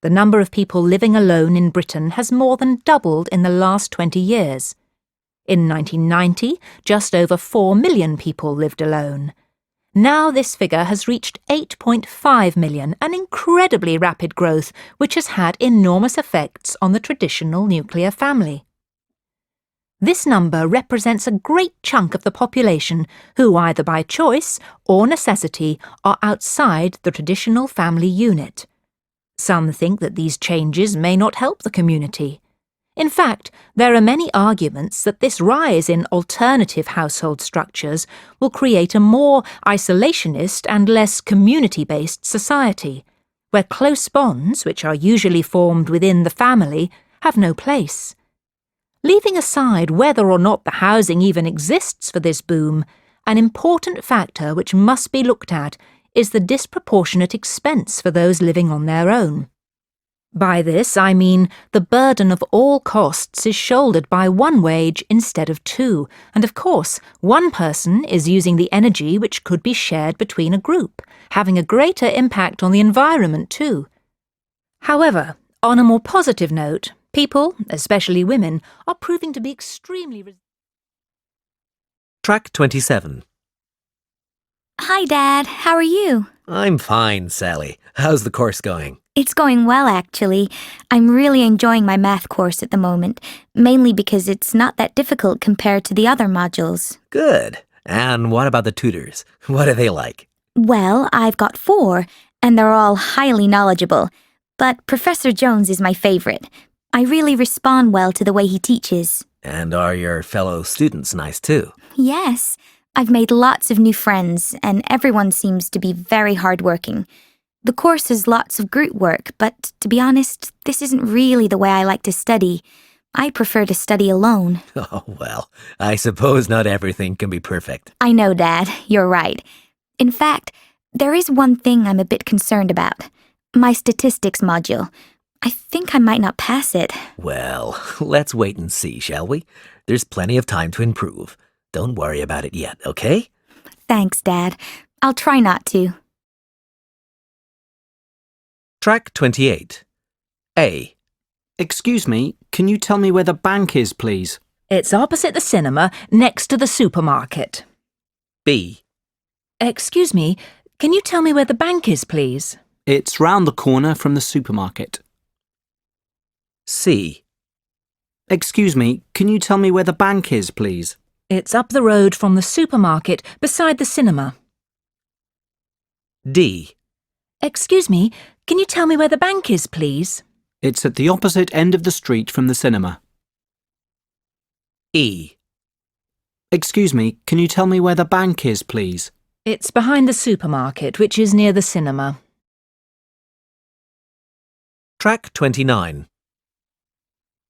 The number of people living alone in Britain has more than doubled in the last 20 years. In 1990, just over 4 million people lived alone. Now this figure has reached 8.5 million, an incredibly rapid growth which has had enormous effects on the traditional nuclear family. This number represents a great chunk of the population who, either by choice or necessity, are outside the traditional family unit. Some think that these changes may not help the community. In fact, there are many arguments that this rise in alternative household structures will create a more isolationist and less community-based society, where close bonds, which are usually formed within the family, have no place. Leaving aside whether or not the housing even exists for this boom, an important factor which must be looked at is the disproportionate expense for those living on their own. By this I mean the burden of all costs is shouldered by one wage instead of two, and of course one person is using the energy which could be shared between a group, having a greater impact on the environment too. However, on a more positive note, people, especially women, are proving to be extremely... Track 27. Hi, Dad. How are you? I'm fine, Sally. How's the course going? It's going well, actually. I'm really enjoying my math course at the moment, mainly because it's not that difficult compared to the other modules. Good. And what about the tutors? What are they like? Well, I've got 4, and they're all highly knowledgeable. But Professor Jones is my favourite. I really respond well to the way he teaches. And are your fellow students nice too? Yes. I've made lots of new friends, and everyone seems to be very hardworking. The course has lots of group work, but to be honest, this isn't really the way I like to study. I prefer to study alone. Oh, well, I suppose not everything can be perfect. I know, Dad. You're right. In fact, there is one thing I'm a bit concerned about. My statistics module. I think I might not pass it. Well, let's wait and see, shall we? There's plenty of time to improve. Don't worry about it yet, okay? Thanks, Dad. I'll try not to. Track 28. A. Excuse me, can you tell me where the bank is, please? It's opposite the cinema, next to the supermarket. B. Excuse me, can you tell me where the bank is, please? It's round the corner from the supermarket. C. Excuse me, can you tell me where the bank is, please? It's up the road from the supermarket, beside the cinema. D. Excuse me, can you tell me where the bank is, please? It's at the opposite end of the street from the cinema. E. Excuse me, can you tell me where the bank is, please? It's behind the supermarket, which is near the cinema. Track 29.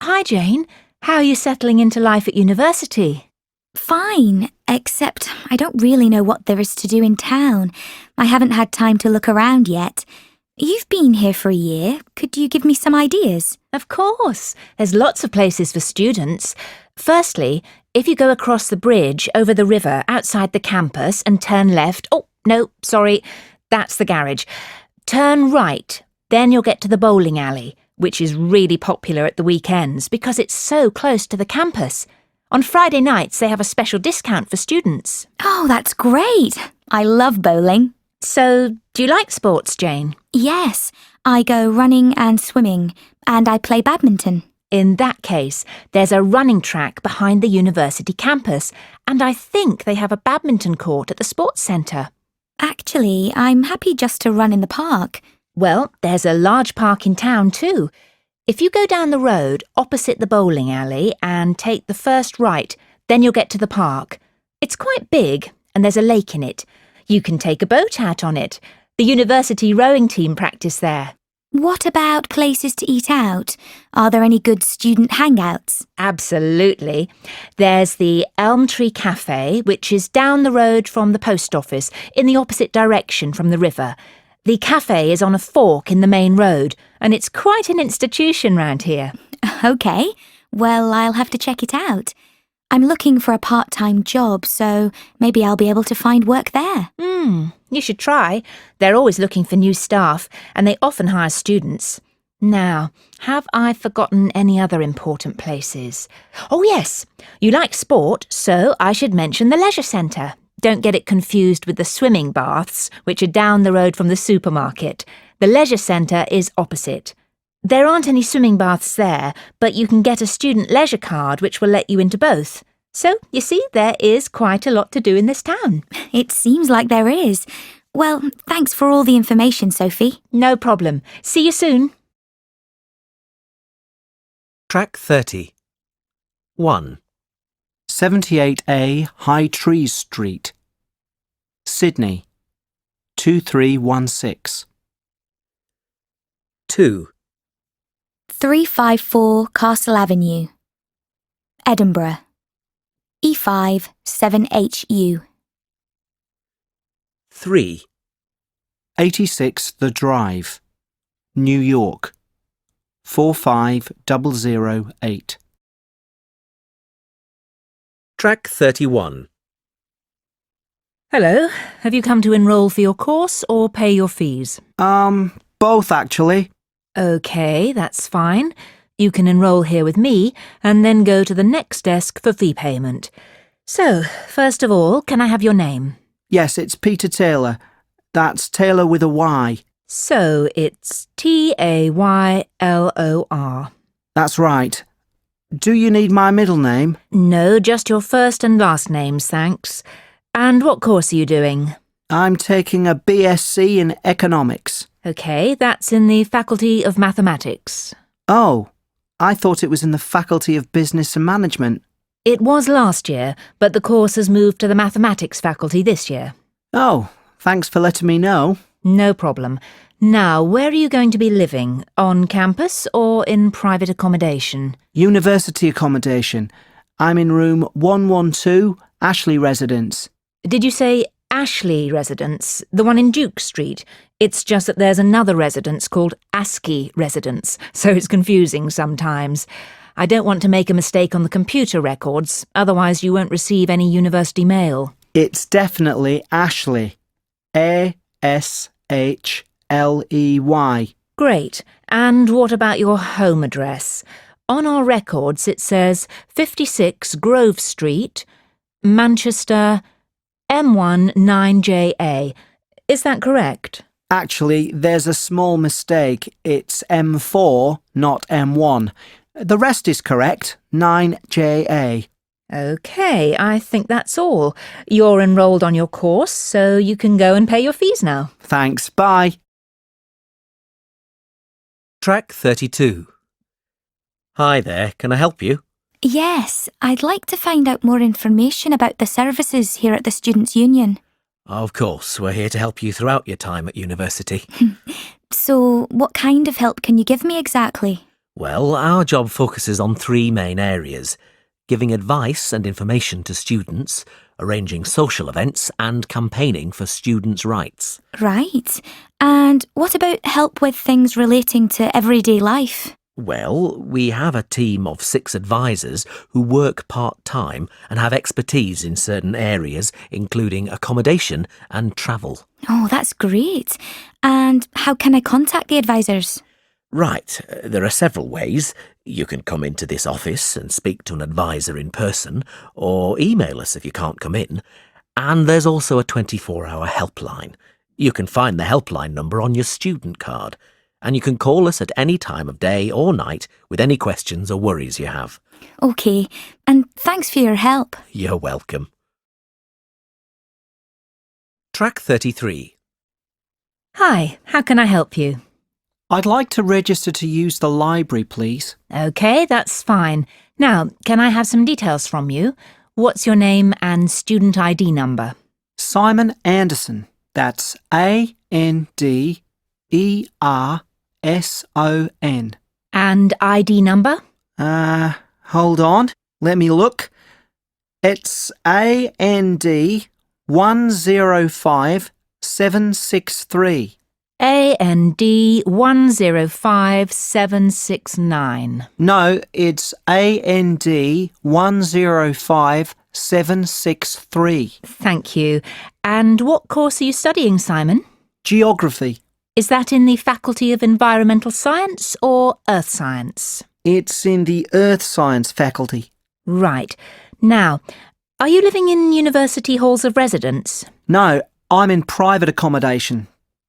Hi, Jane. How are you settling into life at university? Fine, except I don't really know what there is to do in town. I haven't had time to look around yet. You've been here for a year. Could you give me some ideas? Of course. There's lots of places for students. Firstly, if you go across the bridge over the river outside the campus and turn left... Oh, no, sorry. That's the garage. Turn right. Then you'll get to the bowling alley, which is really popular at the weekends because it's so close to the campus. On Friday nights, they have a special discount for students. Oh, that's great. I love bowling. So, do you like sports, Jane? Yes, I go running and swimming, and I play badminton. In that case, there's a running track behind the university campus, and I think they have a badminton court at the sports centre. Actually, I'm happy just to run in the park. Well, there's a large park in town too. If you go down the road opposite the bowling alley and take the first right, then you'll get to the park. It's quite big and there's a lake in it. You can take a boat out on it. The university rowing team practice there. What about places to eat out? Are there any good student hangouts? Absolutely. There's the Elm Tree Cafe, which is down the road from the post office, in the opposite direction from the river. The cafe is on a fork in the main road, and it's quite an institution round here. OK, well, I'll have to check it out. I'm looking for a part-time job, so maybe I'll be able to find work there. You should try. They're always looking for new staff, and they often hire students. Now, have I forgotten any other important places? Oh, yes. You like sport, so I should mention the leisure centre. Don't get it confused with the swimming baths, which are down the road from the supermarket. The leisure centre is opposite. There aren't any swimming baths there, but you can get a student leisure card which will let you into both. So, you see, there is quite a lot to do in this town. It seems like there is. Well, thanks for all the information, Sophie. No problem. See you soon. Track 30. 1. 78A High Trees Street, Sydney, 2316. 2. 354 Castle Avenue, Edinburgh, E5 7HU. 3. 86 The Drive, New York, 45008. Track 31. Hello. Have you come to enrol for your course or pay your fees? Both actually. OK, that's fine. You can enrol here with me and then go to the next desk for fee payment. So, first of all, can I have your name? Yes, it's Peter Taylor. That's Taylor with a Y. So, it's Taylor. That's right. Do you need my middle name? No, just your first and last names, thanks. And what course are you doing? I'm taking a BSc in Economics. OK, that's in the Faculty of Mathematics. Oh, I thought it was in the Faculty of Business and Management. It was last year, but the course has moved to the Mathematics faculty this year. Oh, thanks for letting me know. No problem. Now, where are you going to be living? On campus or in private accommodation? University accommodation. I'm in room 112, Ashley Residence. Did you say Ashley Residence, the one in Duke Street? It's just that there's another residence called ASCII Residence, so it's confusing sometimes. I don't want to make a mistake on the computer records, otherwise you won't receive any university mail. It's definitely Ashley. ASHLEY. Great. And what about your home address? On our records it says 56 Grove Street, Manchester, M1 9JA. Is that correct? Actually, there's a small mistake. It's M4, not M1. The rest is correct, 9JA. OK, I think that's all. You're enrolled on your course, so you can go and pay your fees now. Thanks, bye. Track 32. Hi there, can I help you? Yes, I'd like to find out more information about the services here at the Students' Union. Of course, we're here to help you throughout your time at university. So, what kind of help can you give me exactly? Well, our job focuses on 3 main areas: giving advice and information to students, arranging social events, and campaigning for students' rights. Right. And what about help with things relating to everyday life? Well, we have a team of 6 advisors who work part-time and have expertise in certain areas, including accommodation and travel. Oh, that's great. And how can I contact the advisors? Right, there are several ways. You can come into this office and speak to an advisor in person, or email us if you can't come in. And there's also a 24-hour helpline. You can find the helpline number on your student card. And you can call us at any time of day or night with any questions or worries you have. OK, and thanks for your help. You're welcome. Track 33. Hi, how can I help you? I'd like to register to use the library, please. OK, that's fine. Now, can I have some details from you? What's your name and student ID number? Simon Anderson. That's Anderson. And ID number? Hold on. Let me look. It's AND 105763. AND 105769. No, it's AND 105763. Thank you. And what course are you studying, Simon? Geography. Is that in the Faculty of Environmental Science or Earth Science? It's in the Earth Science faculty. Right. Now, are you living in university halls of residence? No, I'm in private accommodation.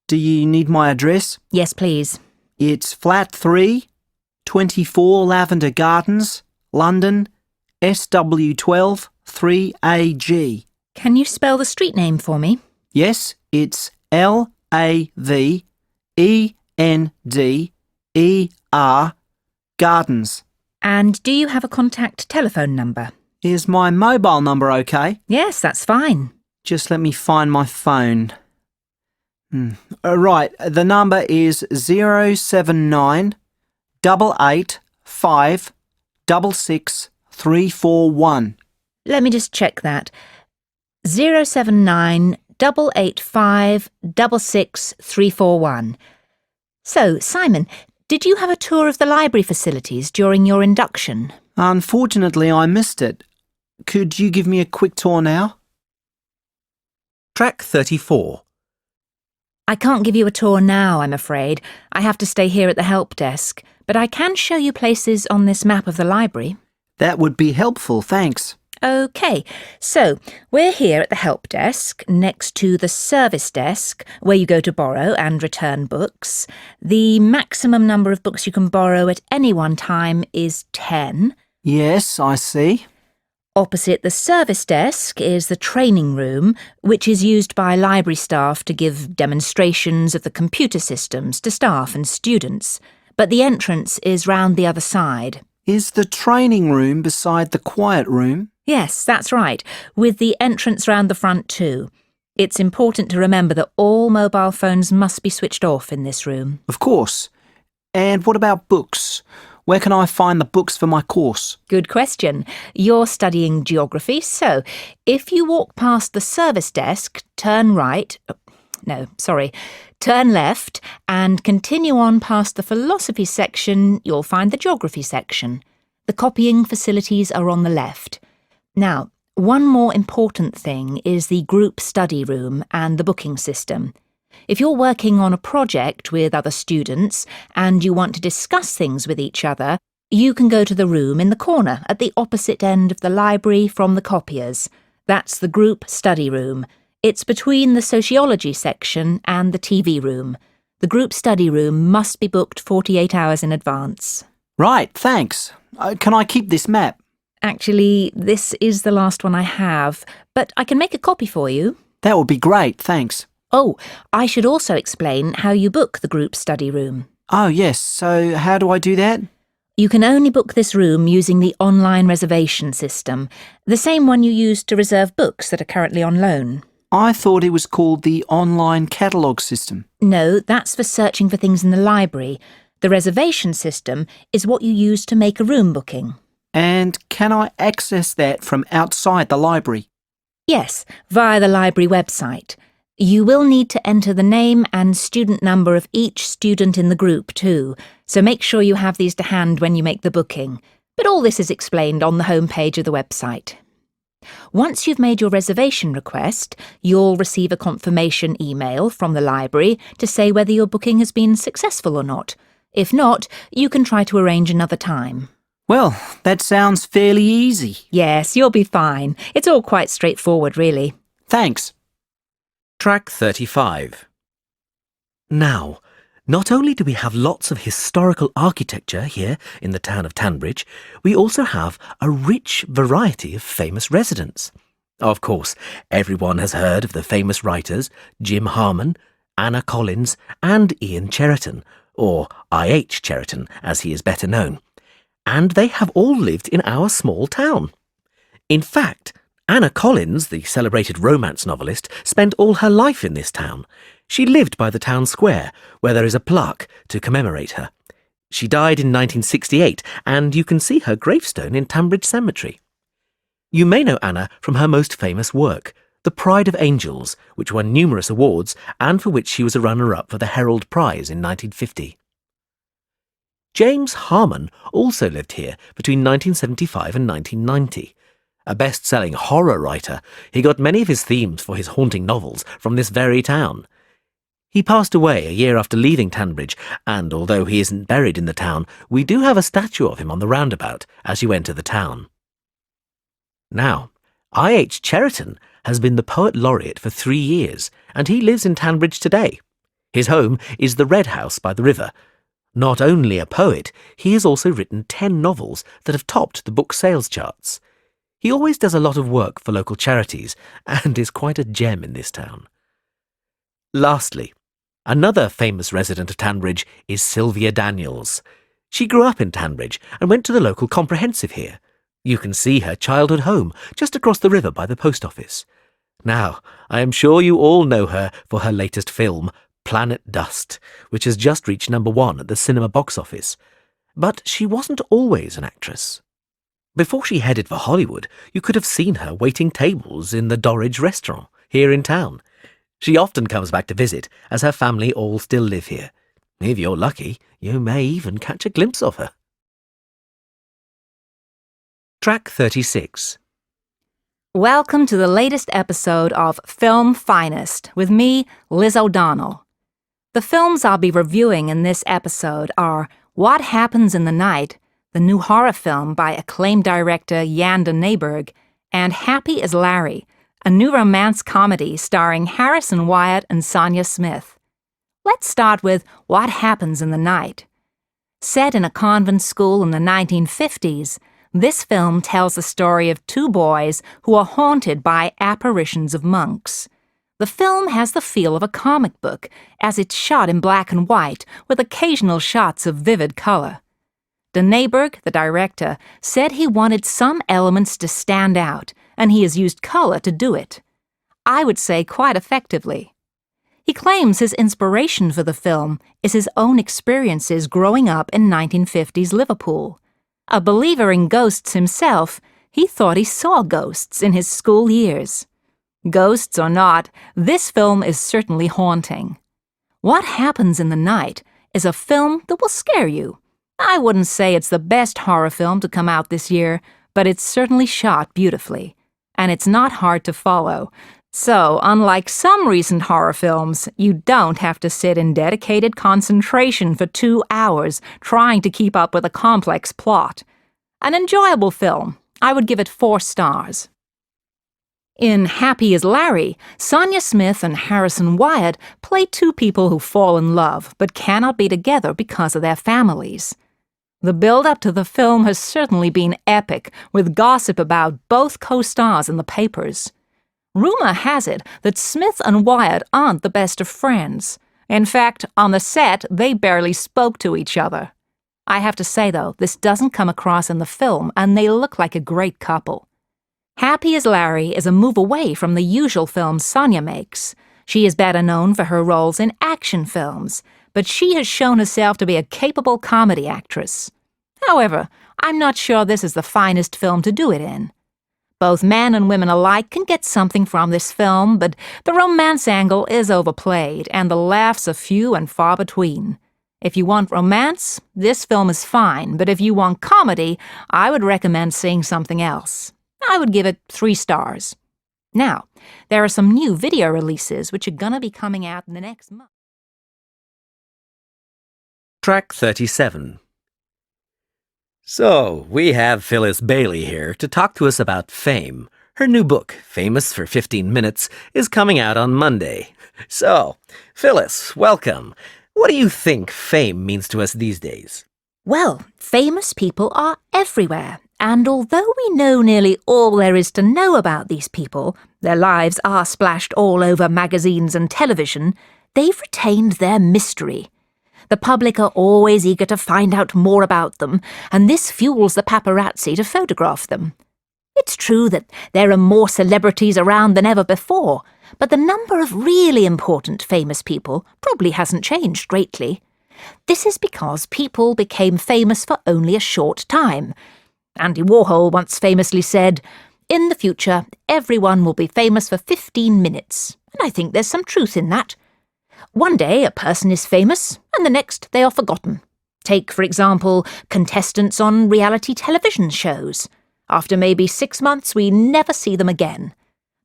Do you need my address? Yes, please. It's flat 3, 24 Lavender Gardens, London, SW12 3AG. Can you spell the street name for me? Yes, it's LAVENDER Gardens. And do you have a contact telephone number? Is my mobile number okay? Yes, that's fine. Just let me find my phone. Right, the number is 079 885 66341. Let me just check that. 079 885 66341. So, Simon, did you have a tour of the library facilities during your induction? Unfortunately, I missed it. Could you give me a quick tour now? Track 34. I can't give you a tour now, I'm afraid. I have to stay here at the help desk, but I can show you places on this map of the library. That would be helpful, thanks. OK, so we're here at the help desk, next to the service desk, where you go to borrow and return books. The maximum number of books you can borrow at any one time is 10. Yes, I see. Opposite the service desk is the training room, which is used by library staff to give demonstrations of the computer systems to staff and students. But the entrance is round the other side. Is the training room beside the quiet room? Yes, that's right, with the entrance round the front too. It's important to remember that all mobile phones must be switched off in this room. Of course. And what about books? Where can I find the books for my course? Good question. You're studying geography, so if you walk past the service desk, turn left and continue on past the philosophy section, you'll find the geography section. The copying facilities are on the left. Now, one more important thing is the group study room and the booking system. If you're working on a project with other students and you want to discuss things with each other, you can go to the room in the corner at the opposite end of the library from the copiers. That's the group study room. It's between the sociology section and the TV room. The group study room must be booked 48 hours in advance. Right, thanks. Can I keep this map? Actually, this is the last one I have, but I can make a copy for you. That would be great, thanks. Oh, I should also explain how you book the group study room. Oh, yes. So how do I do that? You can only book this room using the online reservation system, the same one you use to reserve books that are currently on loan. I thought it was called the online catalogue system. No, that's for searching for things in the library. The reservation system is what you use to make a room booking. And can I access that from outside the library? Yes, via the library website. You will need to enter the name and student number of each student in the group too, so make sure you have these to hand when you make the booking. But all this is explained on the home page of the website. Once you've made your reservation request, you'll receive a confirmation email from the library to say whether your booking has been successful or not. If not, you can try to arrange another time. Well, that sounds fairly easy. Yes, you'll be fine. It's all quite straightforward, really. Thanks. Track 35. Now, not only do we have lots of historical architecture here in the town of Tanbridge, we also have a rich variety of famous residents. Of course, everyone has heard of the famous writers Jim Harman, Anna Collins and Ian Cheriton, or I.H. Cheriton as he is better known. And they have all lived in our small town. In fact, Anna Collins, the celebrated romance novelist, spent all her life in this town. She lived by the town square, where there is a plaque to commemorate her. She died in 1968, and you can see her gravestone in Tunbridge Cemetery. You may know Anna from her most famous work, The Pride of Angels, which won numerous awards and for which she was a runner-up for the Herald Prize in 1950. James Harmon also lived here between 1975 and 1990. A best-selling horror writer, he got many of his themes for his haunting novels from this very town. He passed away a year after leaving Tunbridge, and although he isn't buried in the town, we do have a statue of him on the roundabout as you enter the town. Now, I.H. Cheriton has been the Poet Laureate for 3 years, and he lives in Tunbridge today. His home is the Red House by the river. Not only a poet, he has also written 10 novels that have topped the book sales charts. He always does a lot of work for local charities and is quite a gem in this town. Lastly, another famous resident of Tunbridge is Sylvia Daniels. She grew up in Tunbridge and went to the local comprehensive here. You can see her childhood home just across the river by the post office. Now, I am sure you all know her for her latest film, Planet Dust, which has just reached #1 at the cinema box office. But she wasn't always an actress. Before she headed for Hollywood, you could have seen her waiting tables in the Dorridge restaurant here in town. She often comes back to visit, as her family all still live here. If you're lucky, you may even catch a glimpse of her. Track 36. Welcome to the latest episode of Film Finest with me, Liz O'Donnell. The films I'll be reviewing in this episode are What Happens in the Night, the new horror film by acclaimed director Jan de Nijberg, and Happy as Larry, a new romance comedy starring Harrison Wyatt and Sonia Smith. Let's start with What Happens in the Night. Set in a convent school in the 1950s, this film tells the story of 2 boys who are haunted by apparitions of monks. The film has the feel of a comic book, as it's shot in black and white with occasional shots of vivid color. De Nijberg, the director, said he wanted some elements to stand out, and he has used color to do it. I would say quite effectively. He claims his inspiration for the film is his own experiences growing up in 1950s Liverpool. A believer in ghosts himself, he thought he saw ghosts in his school years. Ghosts or not, this film is certainly haunting. What Happens in the Night is a film that will scare you. I wouldn't say it's the best horror film to come out this year, but it's certainly shot beautifully. And it's not hard to follow. So, unlike some recent horror films, you don't have to sit in dedicated concentration for 2 hours trying to keep up with a complex plot. An enjoyable film. I would give it 4 stars. In Happy as Larry, Sonia Smith and Harrison Wyatt play 2 people who fall in love but cannot be together because of their families. The build-up to the film has certainly been epic, with gossip about both co-stars in the papers. Rumor has it that Smith and Wyatt aren't the best of friends. In fact, on the set, they barely spoke to each other. I have to say, though, this doesn't come across in the film, and they look like a great couple. Happy as Larry is a move away from the usual films Sonia makes. She is better known for her roles in action films, but she has shown herself to be a capable comedy actress. However, I'm not sure this is the finest film to do it in. Both men and women alike can get something from this film, but the romance angle is overplayed, and the laughs are few and far between. If you want romance, this film is fine, but if you want comedy, I would recommend seeing something else. I would give it 3 stars. Now, there are some new video releases which are gonna be coming out in the next month. Track 37. So, we have Phyllis Bailey here to talk to us about Fame. Her new book, Famous for 15 Minutes, is coming out on Monday. So, Phyllis, welcome. What do you think fame means to us these days? Well, famous people are everywhere, and although we know nearly all there is to know about these people, their lives are splashed all over magazines and television, they've retained their mystery. The public are always eager to find out more about them, and this fuels the paparazzi to photograph them. It's true that there are more celebrities around than ever before, but the number of really important famous people probably hasn't changed greatly. This is because people became famous for only a short time. Andy Warhol once famously said, "In the future, everyone will be famous for 15 minutes." And I think there's some truth in that. One day a person is famous, and the next they are forgotten. Take, for example, contestants on reality television shows. After maybe 6 months, we never see them again.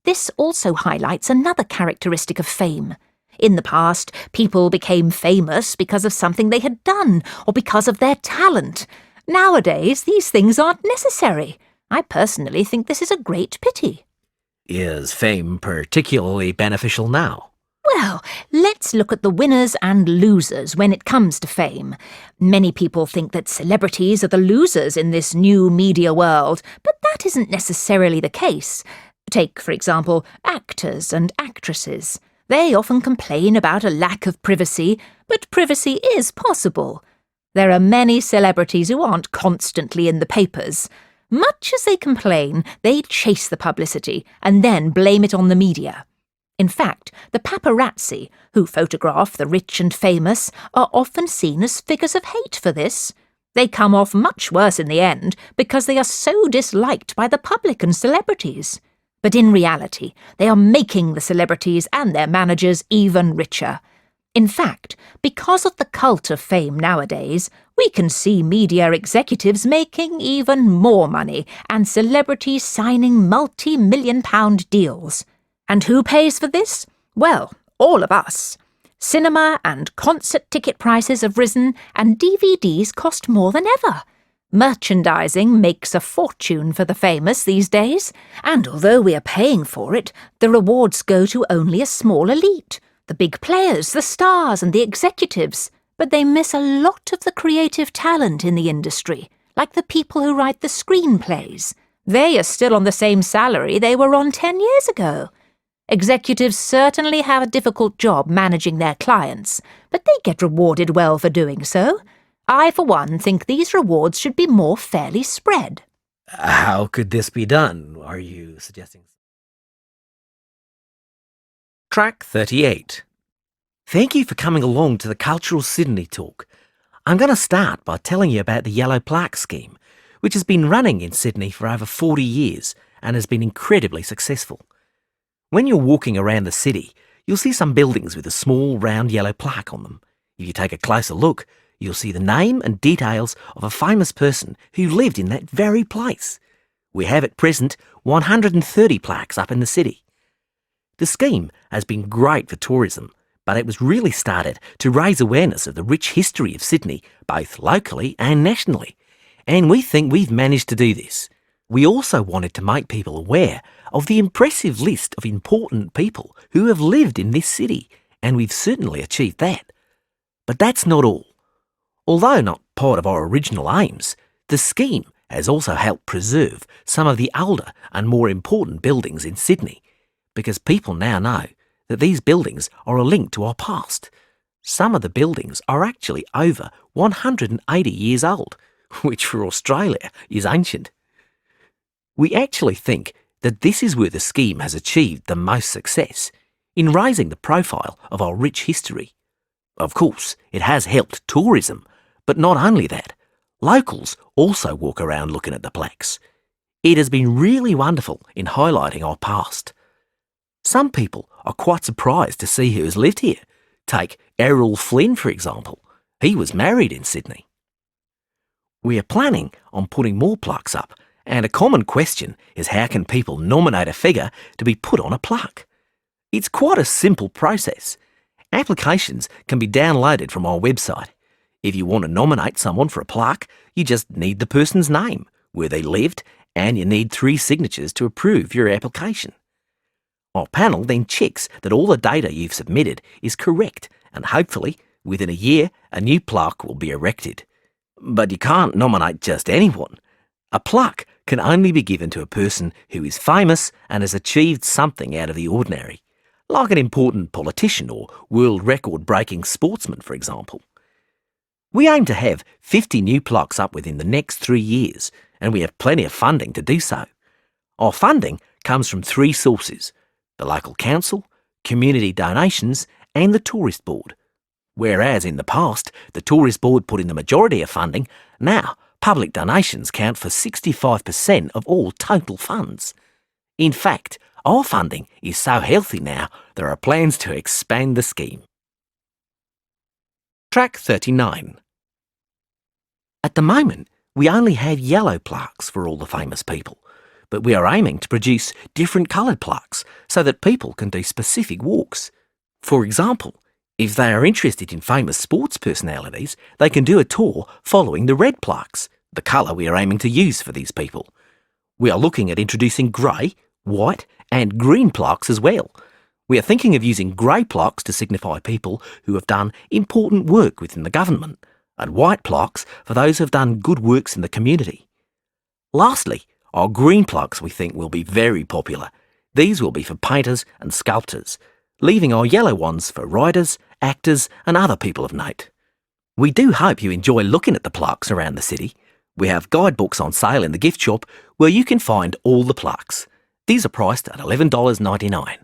This also highlights another characteristic of fame. In the past, people became famous because of something they had done or because of their talent. Nowadays, these things aren't necessary. I personally think this is a great pity. Is fame particularly beneficial now? Well, let's look at the winners and losers when it comes to fame. Many people think that celebrities are the losers in this new media world, but that isn't necessarily the case. Take, for example, actors and actresses. They often complain about a lack of privacy, but privacy is possible. There are many celebrities who aren't constantly in the papers. Much as they complain, they chase the publicity and then blame it on the media. In fact, the paparazzi, who photograph the rich and famous, are often seen as figures of hate for this. They come off much worse in the end because they are so disliked by the public and celebrities. But in reality, they are making the celebrities and their managers even richer. In fact, because of the cult of fame nowadays, we can see media executives making even more money and celebrities signing multi-million-pound deals. And who pays for this? Well, all of us. Cinema and concert ticket prices have risen and DVDs cost more than ever. Merchandising makes a fortune for the famous these days, and although we are paying for it, the rewards go to only a small elite, the big players, the stars and the executives, but they miss a lot of the creative talent in the industry, like the people who write the screenplays. They are still on the same salary they were on 10 years ago. Executives certainly have a difficult job managing their clients, but they get rewarded well for doing so. I, for one, think these rewards should be more fairly spread. How could this be done, are you suggesting? Track 38. Thank you for coming along to the Cultural Sydney talk. I'm going to start by telling you about the Yellow Plaque scheme, which has been running in Sydney for over 40 years and has been incredibly successful. When you're walking around the city, you'll see some buildings with a small round yellow plaque on them. If you take a closer look, you'll see the name and details of a famous person who lived in that very place. We have at present 130 plaques up in the city. The scheme has been great for tourism, but it was really started to raise awareness of the rich history of Sydney, both locally and nationally. And we think we've managed to do this. We also wanted to make people aware of the impressive list of important people who have lived in this city, and we've certainly achieved that. But that's not all. Although not part of our original aims, the scheme has also helped preserve some of the older and more important buildings in Sydney, because people now know that these buildings are a link to our past. Some of the buildings are actually over 180 years old, which for Australia is ancient. We actually think that this is where the scheme has achieved the most success, in raising the profile of our rich history. Of course, it has helped tourism, but not only that, locals also walk around looking at the plaques. It has been really wonderful in highlighting our past. Some people are quite surprised to see who has lived here. Take Errol Flynn, for example. He was married in Sydney. We are planning on putting more plaques up, and a common question is how can people nominate a figure to be put on a plaque? It's quite a simple process. Applications can be downloaded from our website. If you want to nominate someone for a plaque, you just need the person's name, where they lived, and you need 3 signatures to approve your application. Our panel then checks that all the data you've submitted is correct, and hopefully, within a year, a new plaque will be erected. But you can't nominate just anyone. A plaque can only be given to a person who is famous and has achieved something out of the ordinary, like an important politician or world record-breaking sportsman, for example. We aim to have 50 new plaques up within the next 3 years, and we have plenty of funding to do so. Our funding comes from 3 sources: the local council, community donations and the tourist board. Whereas in the past, the tourist board put in the majority of funding, now public donations count for 65% of all total funds. In fact, our funding is so healthy now, there are plans to expand the scheme. Track 39. At the moment, we only have yellow plaques for all the famous people, but we are aiming to produce different coloured plaques so that people can do specific walks. For example, if they are interested in famous sports personalities, they can do a tour following the red plaques, the colour we are aiming to use for these people. We are looking at introducing grey, white and green plaques as well. We are thinking of using grey plaques to signify people who have done important work within the government, and white plaques for those who have done good works in the community. Lastly, our green plaques we think will be very popular. These will be for painters and sculptors, leaving our yellow ones for writers, actors and other people of note. We do hope you enjoy looking at the plaques around the city. We have guidebooks on sale in the gift shop where you can find all the plaques. These are priced at $11.99.